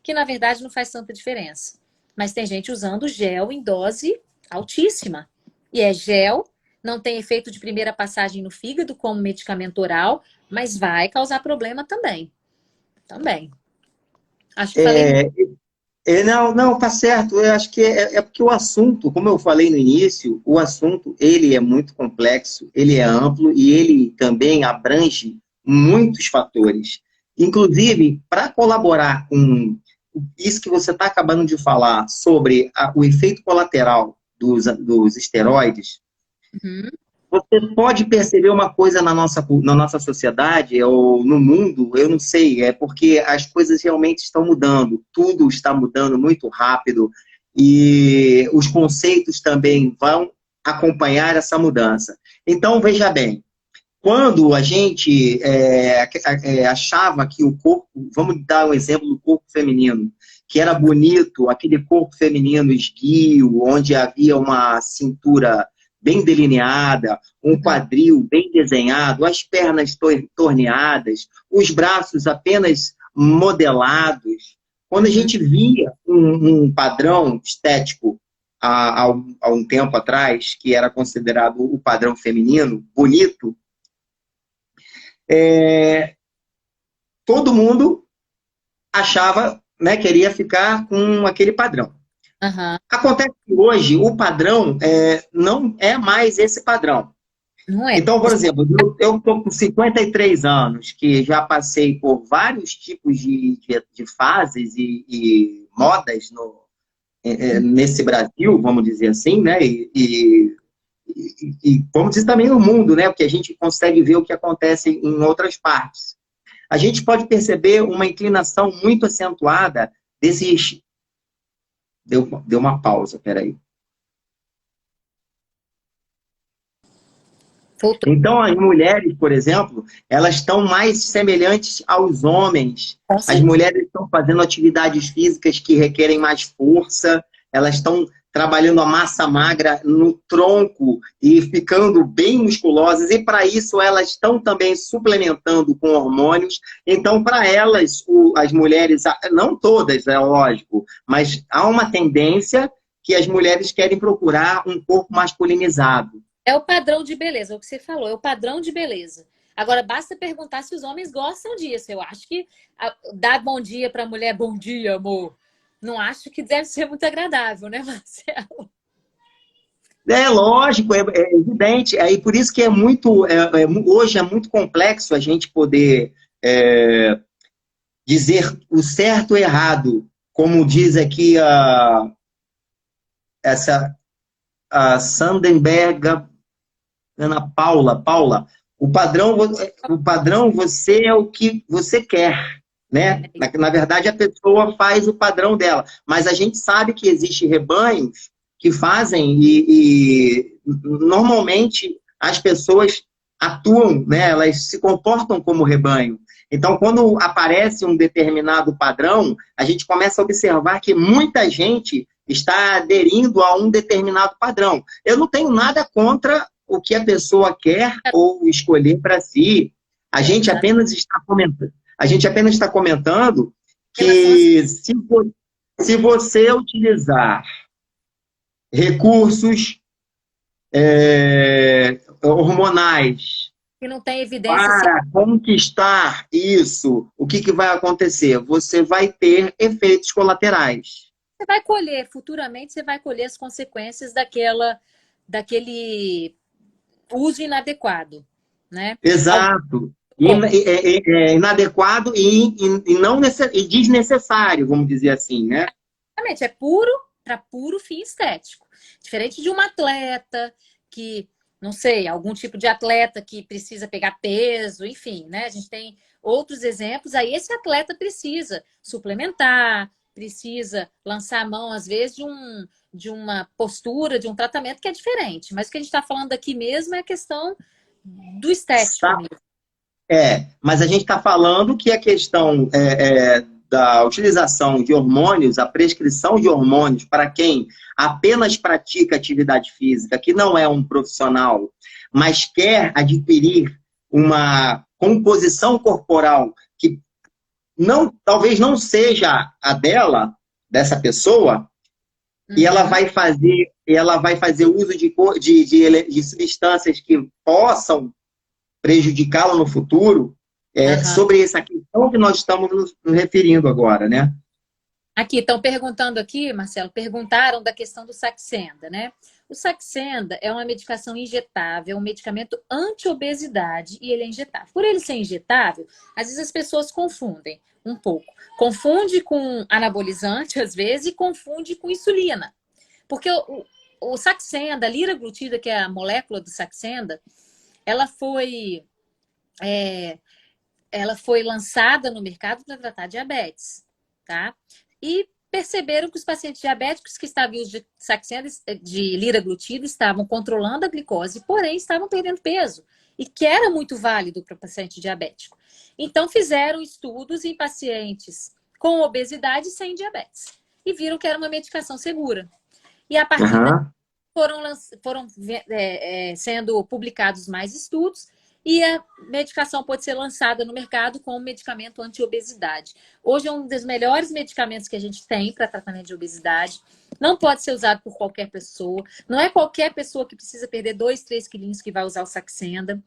S3: que, na verdade, não faz tanta diferença. Mas tem gente usando gel em dose altíssima. E é gel, não tem efeito de primeira passagem no fígado como medicamento oral, mas vai causar problema também. Também. Acho que falei.
S2: Não, tá certo. Eu acho que é porque o assunto, como eu falei no início, o assunto, ele é muito complexo, ele é amplo e ele também abrange muitos fatores. Inclusive, para colaborar com isso que você está acabando de falar sobre o efeito colateral dos esteroides,
S3: Uhum.
S2: você pode perceber uma coisa na nossa sociedade ou no mundo, eu não sei, é porque as coisas realmente estão mudando, tudo está mudando muito rápido e os conceitos também vão acompanhar essa mudança. Então, veja bem, quando a gente achava que o corpo, vamos dar um exemplo do corpo feminino, que era bonito, aquele corpo feminino esguio, onde havia uma cintura bem delineada, um quadril bem desenhado, as pernas torneadas, os braços apenas modelados. Quando a gente via um padrão estético há um tempo atrás, que era considerado o padrão feminino, bonito, todo mundo achava, né, queria ficar com aquele padrão.
S3: Uhum.
S2: Acontece que hoje o padrão não é mais esse padrão.
S3: Não é?
S2: Então, por exemplo, eu estou com 53 anos, que já passei por vários tipos de fases e modas nesse Brasil, vamos dizer assim, né? E vamos dizer também no mundo, né? Porque a gente consegue ver o que acontece em outras partes. A gente pode perceber uma inclinação muito acentuada desses... Deu uma pausa, peraí.
S3: Voltou.
S2: Então, as mulheres, por exemplo, elas estão mais semelhantes aos homens.
S3: Com
S2: As
S3: certeza.
S2: mulheres estão fazendo atividades físicas que requerem mais força, elas estão trabalhando a massa magra no tronco e ficando bem musculosas, e para isso elas estão também suplementando com hormônios. Então, para elas, as mulheres, não todas, é lógico, mas há uma tendência que as mulheres querem procurar um corpo masculinizado.
S3: É o padrão de beleza, é o que você falou, é o padrão de beleza. Agora, basta perguntar se os homens gostam disso. Eu acho que dar bom dia para a mulher, bom dia, amor, não acho que deve ser muito agradável, né, Marcelo?
S2: É lógico, é evidente. Aí por isso que hoje é muito complexo a gente poder dizer o certo e errado. Como diz aqui a Sandenberg, Ana Paula, o padrão você é o que você quer, né? Na verdade, a pessoa faz o padrão dela. Mas a gente sabe que existem rebanhos que fazem e normalmente as pessoas atuam, né? Elas se comportam como rebanho. Então, quando aparece um determinado padrão, a gente começa a observar que muita gente está aderindo a um determinado padrão. Eu não tenho nada contra o que a pessoa quer ou escolher para si. A gente apenas está comentando que se você utilizar recursos hormonais
S3: Que não tem evidência
S2: para conquistar isso, o que vai acontecer? Você vai ter efeitos colaterais.
S3: você vai colher, futuramente você vai colher as consequências daquele uso inadequado, né?
S2: Exato. Inadequado e desnecessário, vamos dizer assim, né?
S3: Exatamente, é para puro fim estético. Diferente de uma atleta que, não sei, algum tipo de atleta que precisa pegar peso, enfim, né? A gente tem outros exemplos. Aí esse atleta precisa suplementar, precisa lançar a mão, às vezes, de uma postura, de um tratamento que é diferente. Mas o que a gente está falando aqui mesmo é a questão do estético mesmo.
S2: Mas a gente está falando que a questão da utilização de hormônios, a prescrição de hormônios para quem apenas pratica atividade física, que não é um profissional, mas quer adquirir uma composição corporal que talvez não seja a dessa pessoa, e ela vai fazer uso de substâncias que possam prejudicá-la no futuro, sobre essa questão que nós estamos nos referindo agora, né?
S3: Aqui, estão perguntando aqui, Marcelo, perguntaram da questão do Saxenda, né? O Saxenda é uma medicação injetável, é um medicamento anti-obesidade e ele é injetável. Por ele ser injetável, às vezes as pessoas confundem um pouco. Confunde com anabolizante, às vezes, e confunde com insulina. Porque o Saxenda, a liraglutida, que é a molécula do Saxenda, ela foi lançada no mercado para tratar diabetes, tá? E perceberam que os pacientes diabéticos que estavam em uso de Saxenda, de liraglutida, estavam controlando a glicose, porém estavam perdendo peso, e que era muito válido para o paciente diabético. Então fizeram estudos em pacientes com obesidade e sem diabetes, e viram que era uma medicação segura. E a partir daí foram sendo publicados mais estudos, e a medicação pode ser lançada no mercado como medicamento anti-obesidade. Hoje é um dos melhores medicamentos que a gente tem para tratamento de obesidade. Não pode ser usado por qualquer pessoa. Não é qualquer pessoa que precisa perder 2, 3 quilinhos que vai usar o Saxenda.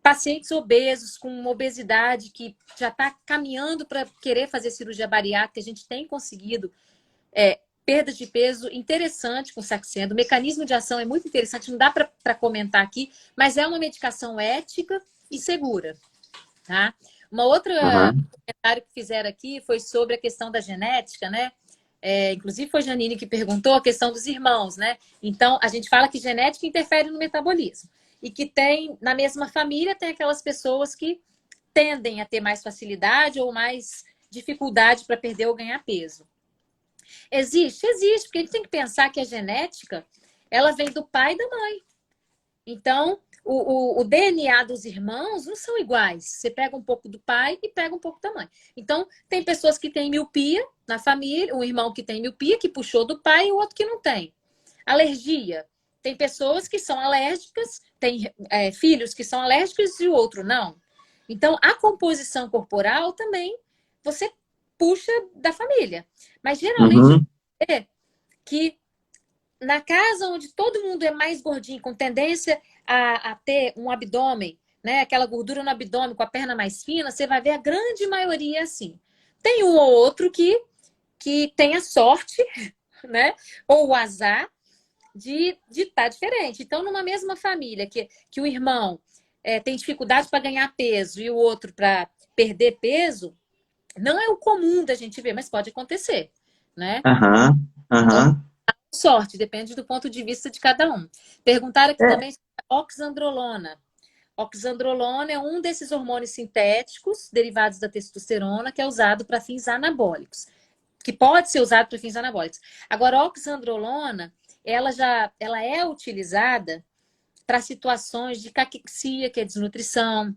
S3: Pacientes obesos, com obesidade, que já está caminhando para querer fazer cirurgia bariátrica, a gente tem conseguido perda de peso interessante com o Saxenda. O mecanismo de ação é muito interessante, não dá para comentar aqui, mas é uma medicação ética e segura, tá? Uma outra comentário que fizeram aqui foi sobre a questão da genética, né? Inclusive foi a Janine que perguntou a questão dos irmãos, né? Então, a gente fala que genética interfere no metabolismo. E que tem, na mesma família, tem aquelas pessoas que tendem a ter mais facilidade ou mais dificuldade para perder ou ganhar peso. Existe, porque a gente tem que pensar que a genética, ela vem do pai e da mãe. Então, o DNA dos irmãos não são iguais. Você pega um pouco do pai e pega um pouco da mãe. Então, tem pessoas que têm miopia na família, um irmão que tem miopia, que puxou do pai, e o outro que não tem. Alergia. Tem pessoas que são alérgicas, tem filhos que são alérgicos e o outro não. Então, a composição corporal também, você puxa da família. Mas geralmente é que na casa onde todo mundo é mais gordinho, com tendência a ter um abdômen, né? Aquela gordura no abdômen com a perna mais fina, você vai ver a grande maioria assim. Tem um ou outro que tem a sorte, né? Ou o azar de estar diferente. Então, numa mesma família que o irmão tem dificuldade para ganhar peso e o outro para perder peso, não é o comum da gente ver, mas pode acontecer, né? Então, sorte, depende do ponto de vista de cada um. Perguntaram aqui também sobre a oxandrolona. Oxandrolona é um desses hormônios sintéticos derivados da testosterona que é usado para fins anabólicos, que pode ser usado para fins anabólicos. Agora, a oxandrolona, ela é utilizada para situações de caquexia, que é desnutrição,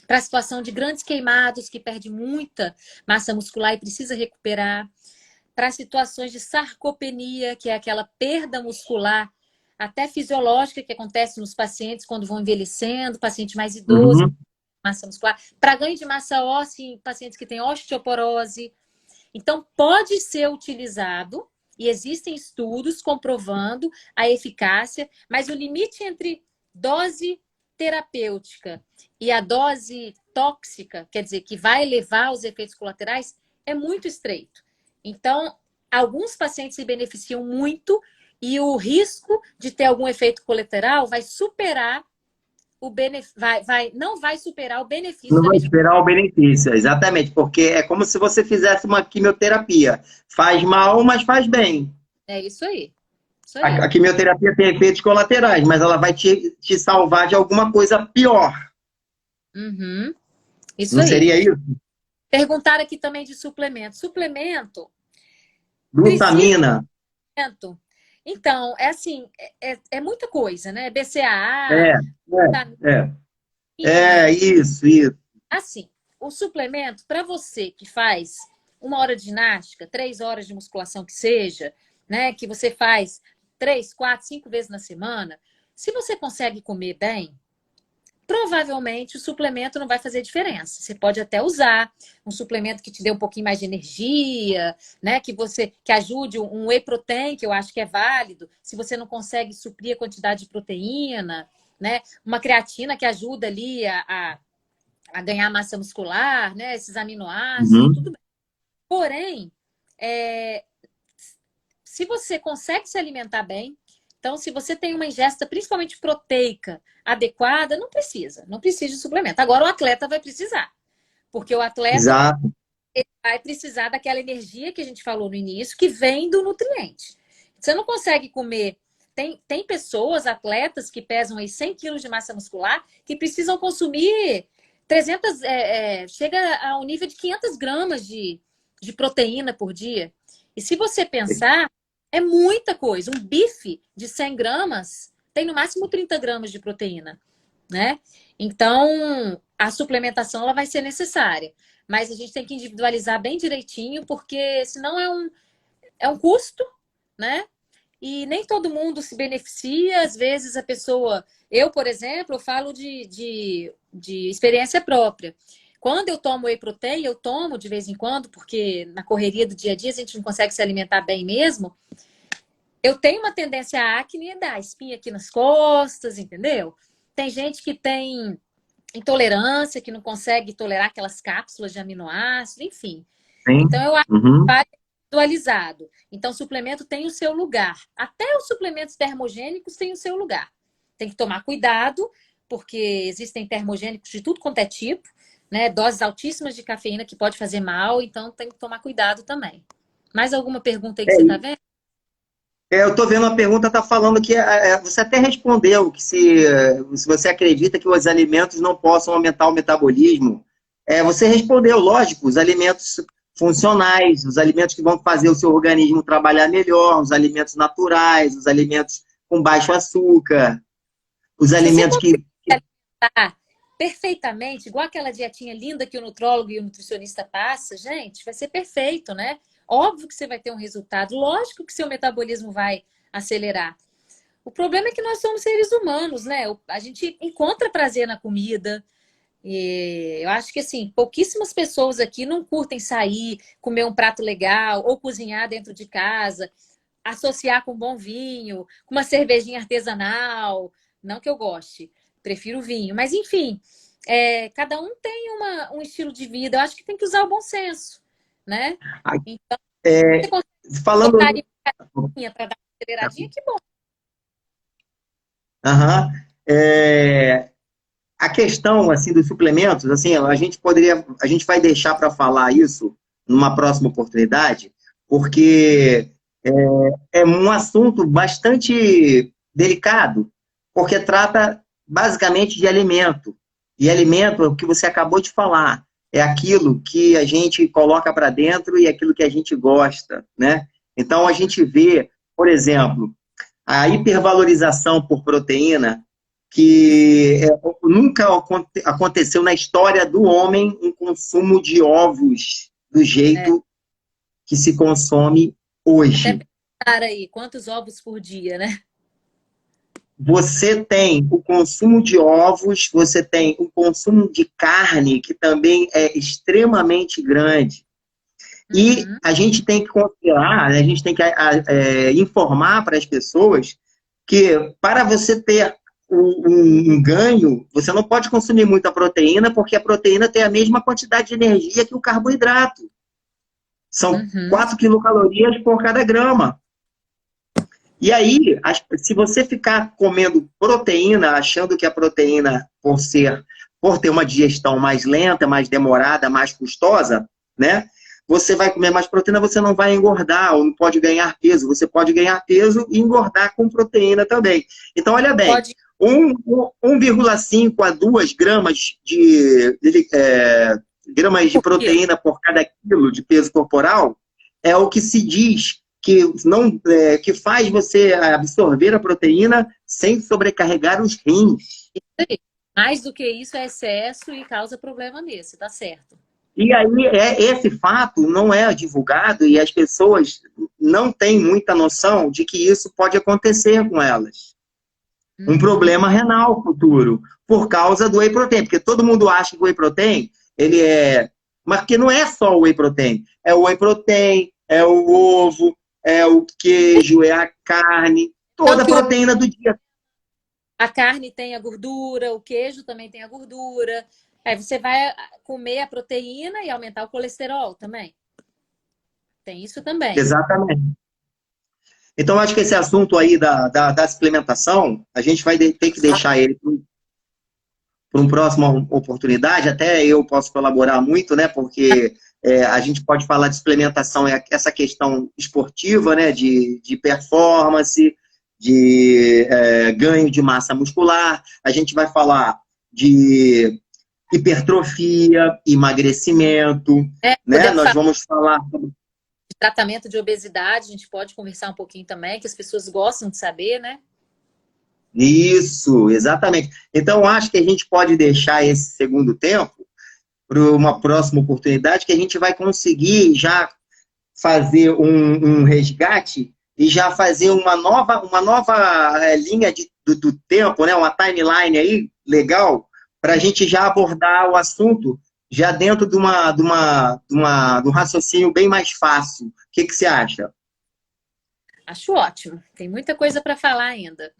S3: para a situação de grandes queimados, que perde muita massa muscular e precisa recuperar, para situações de sarcopenia, que é aquela perda muscular, até fisiológica, que acontece nos pacientes quando vão envelhecendo, paciente mais idoso, massa muscular, para ganho de massa óssea em pacientes que têm osteoporose. Então, pode ser utilizado, e existem estudos comprovando a eficácia, mas o limite entre dose terapêutica e a dose tóxica, quer dizer, que vai levar aos efeitos colaterais, é muito estreito. Então, alguns pacientes se beneficiam muito e o risco de ter algum efeito colateral vai superar o benefício, não vai superar o benefício.
S2: Não vai superar o benefício, exatamente, porque é como se você fizesse uma quimioterapia. Faz mal, mas faz bem.
S3: É isso aí.
S2: A quimioterapia tem efeitos colaterais, mas ela vai te salvar de alguma coisa pior.
S3: Isso
S2: não
S3: aí.
S2: Seria isso?
S3: Perguntaram aqui também de suplemento. Suplemento?
S2: Glutamina.
S3: Então, é assim, é muita coisa, né? BCAA.
S2: Isso.
S3: Assim, o suplemento, para você que faz 1 hora de ginástica, 3 horas de musculação que seja, né? Que você faz 3, 4, 5 vezes na semana, se você consegue comer bem, provavelmente o suplemento não vai fazer diferença. Você pode até usar um suplemento que te dê um pouquinho mais de energia, né? Que ajude um whey protein, que eu acho que é válido, se você não consegue suprir a quantidade de proteína, né? Uma creatina que ajuda ali a ganhar massa muscular, né? Esses aminoácidos,
S2: Uhum.
S3: tudo bem. Porém, se você consegue se alimentar bem, então, se você tem uma ingesta principalmente proteica adequada, não precisa de suplemento. Agora, o atleta vai precisar, porque o atleta
S2: Exato.
S3: vai precisar daquela energia que a gente falou no início, que vem do nutriente. Você não consegue comer. Tem pessoas, atletas, que pesam aí 100 quilos de massa muscular, que precisam consumir 300, chega ao nível de 500 gramas de proteína por dia. E se você pensar, é muita coisa. Um bife de 100 gramas tem no máximo 30 gramas de proteína, né? Então, a suplementação ela vai ser necessária. Mas a gente tem que individualizar bem direitinho, porque senão é um custo, né? E nem todo mundo se beneficia. Às vezes a pessoa... Eu, por exemplo, eu falo de experiência própria. Quando eu tomo whey protein, eu tomo de vez em quando, porque na correria do dia a dia a gente não consegue se alimentar bem mesmo. Eu tenho uma tendência à acne, da espinha aqui nas costas, entendeu? Tem gente que tem intolerância, que não consegue tolerar aquelas cápsulas de aminoácido, enfim.
S2: Sim.
S3: Então, eu acho
S2: Uhum.
S3: que vai individualizado. Então, o suplemento tem o seu lugar. Até os suplementos termogênicos têm o seu lugar. Tem que tomar cuidado, porque existem termogênicos de tudo quanto é tipo, né? Doses altíssimas de cafeína que pode fazer mal, então tem que tomar cuidado também. Mais alguma pergunta aí que você está vendo?
S2: Eu estou vendo uma pergunta, está falando que você até respondeu que se você acredita que os alimentos não possam aumentar o metabolismo. Você respondeu, lógico, os alimentos funcionais, os alimentos que vão fazer o seu organismo trabalhar melhor, os alimentos naturais, os alimentos com baixo açúcar, os
S3: Se você
S2: alimentos que...
S3: alimentar perfeitamente, igual aquela dietinha linda que o nutrólogo e o nutricionista passa, gente, vai ser perfeito, né? Óbvio que você vai ter um resultado, lógico que seu metabolismo vai acelerar. O problema é que nós somos seres humanos, né? A gente encontra prazer na comida. E eu acho que, assim, pouquíssimas pessoas aqui não curtem sair, comer um prato legal ou cozinhar dentro de casa, associar com um bom vinho, com uma cervejinha artesanal. Não que eu goste, prefiro vinho. Mas, enfim, cada um tem um estilo de vida. Eu acho que tem que usar o bom senso, né? Então, você consegue
S2: Falando...
S3: botar ali para dar uma aceleradinha, que bom.
S2: Aham. A questão assim dos suplementos, assim, a gente vai deixar para falar isso numa próxima oportunidade, porque é um assunto bastante delicado, porque trata basicamente de alimento. E alimento é o que você acabou de falar, é aquilo que a gente coloca para dentro e aquilo que a gente gosta, né? Então a gente vê, por exemplo, a hipervalorização por proteína, que nunca aconteceu na história do homem um consumo de ovos do jeito que se consome hoje.
S3: Até pensar aí, quantos ovos por dia, né?
S2: Você tem o consumo de ovos, você tem o consumo de carne, que também é extremamente grande. E a gente tem que considerar, a gente tem que informar para as pessoas que para você ter um ganho, você não pode consumir muita proteína, porque a proteína tem a mesma quantidade de energia que o carboidrato. São 4 quilocalorias por cada grama. E aí, se você ficar comendo proteína, achando que a proteína, por ter uma digestão mais lenta, mais demorada, mais custosa, né? Você vai comer mais proteína, você não vai engordar, ou não pode ganhar peso. Você pode ganhar peso e engordar com proteína também. Então, olha bem, 1,5 a 2 gramas gramas de proteína por cada quilo de peso corporal é o que se diz que faz você absorver a proteína sem sobrecarregar os rins.
S3: Mais do que isso é excesso e causa problema nesse, tá certo.
S2: E aí, esse fato não é divulgado e as pessoas não têm muita noção de que isso pode acontecer com elas. Um problema renal futuro, por causa do whey protein. Porque todo mundo acha que o whey protein, ele é... Mas que não é só o whey protein. É o whey protein, é o ovo, é o queijo, é a carne, toda a proteína do dia.
S3: A carne tem a gordura, o queijo também tem a gordura. Aí você vai comer a proteína e aumentar o colesterol também. Tem isso também.
S2: Exatamente. Então, acho que esse assunto aí da suplementação, a gente vai ter que deixar ele para uma próxima oportunidade. Até eu posso colaborar muito, né? Porque a gente pode falar de suplementação, essa questão esportiva, né? De performance, de ganho de massa muscular. A gente vai falar de hipertrofia, emagrecimento, né? Nós vamos falar
S3: de tratamento de obesidade, a gente pode conversar um pouquinho também, que as pessoas gostam de saber, né?
S2: Isso, exatamente. Então, acho que a gente pode deixar esse segundo tempo para uma próxima oportunidade, que a gente vai conseguir já fazer um resgate e já fazer uma nova linha do tempo, né? Uma timeline aí legal, para a gente já abordar o assunto já dentro de um raciocínio bem mais fácil. O que você acha?
S3: Acho ótimo. Tem muita coisa para falar ainda.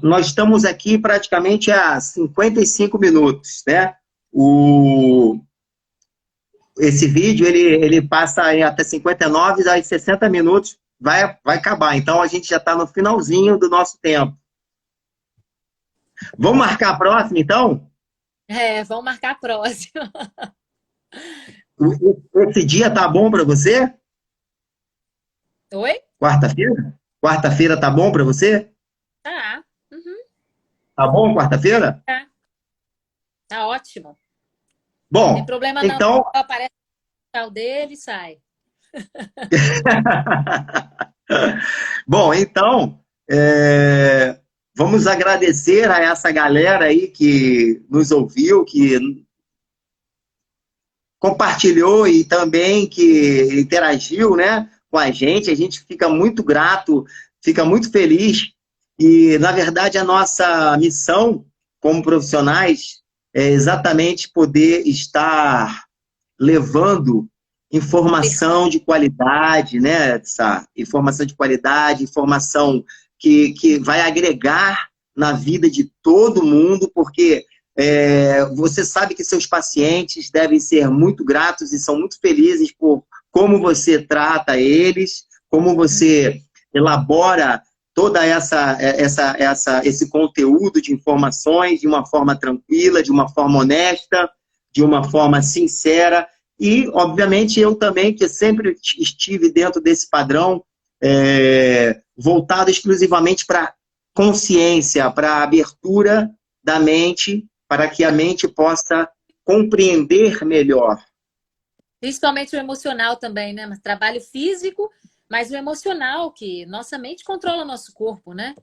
S2: Nós estamos aqui praticamente há 55 minutos, né? Esse vídeo, ele passa em até 59, aí 60 minutos vai acabar. Então, a gente já está no finalzinho do nosso tempo. Vamos marcar a próxima, então?
S3: Vamos marcar a próxima.
S2: Esse dia tá bom para você?
S3: Oi?
S2: Quarta-feira? Quarta-feira tá bom para você?
S3: Tá. Uhum.
S2: Tá bom quarta-feira?
S3: Tá. Tá ótimo.
S2: Bom,
S3: não tem problema não.
S2: Então...
S3: Aparece o tal dele e sai.
S2: Bom, então, vamos agradecer a essa galera aí que nos ouviu, que compartilhou e também que interagiu, né, com a gente. A gente fica muito grato, fica muito feliz. E, na verdade, a nossa missão como profissionais é exatamente poder estar levando informação de qualidade, né, Sá? Informação de qualidade, informação que vai agregar na vida de todo mundo, porque você sabe que seus pacientes devem ser muito gratos e são muito felizes por como você trata eles, como você elabora toda esse conteúdo de informações de uma forma tranquila, de uma forma honesta, de uma forma sincera. E, obviamente, eu também, que sempre estive dentro desse padrão, voltado exclusivamente para consciência, para a abertura da mente, para que a mente possa compreender melhor.
S3: Principalmente o emocional também, né? Trabalho físico, mas o emocional, que nossa mente controla o nosso corpo, né?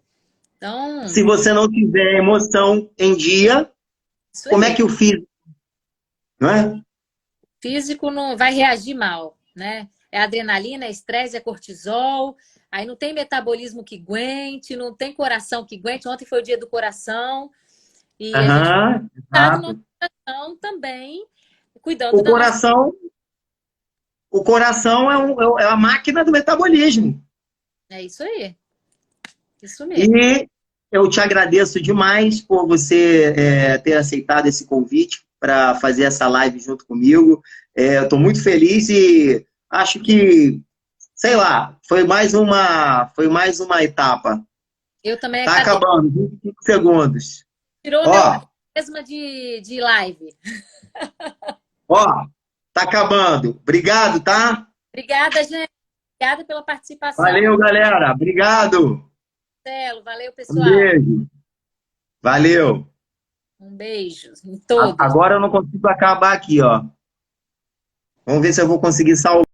S3: Então...
S2: Se você não tiver emoção em dia, como é que o físico... Não é?
S3: Físico não vai reagir mal, né? É adrenalina, é estresse, é cortisol, aí não tem metabolismo que aguente, não tem coração que aguente. Ontem foi o dia do coração e a gente está no nosso coração também, cuidando da nossa...
S2: O coração é a máquina do metabolismo.
S3: É isso aí. Isso mesmo.
S2: E eu te agradeço demais por você ter aceitado esse convite para fazer essa live junto comigo. Eu estou muito feliz e acho que, sei lá, foi mais uma etapa.
S3: Eu também
S2: Está acabando, 25 segundos.
S3: Tirou meu mesma de live.
S2: Ó, tá acabando. Obrigado, tá?
S3: Obrigada, gente. Obrigada pela participação.
S2: Valeu, galera. Obrigado.
S3: Marcelo, valeu, pessoal.
S2: Um beijo. Valeu.
S3: Um beijo em todos.
S2: Agora eu não consigo acabar aqui, ó. Vamos ver se eu vou conseguir salvar.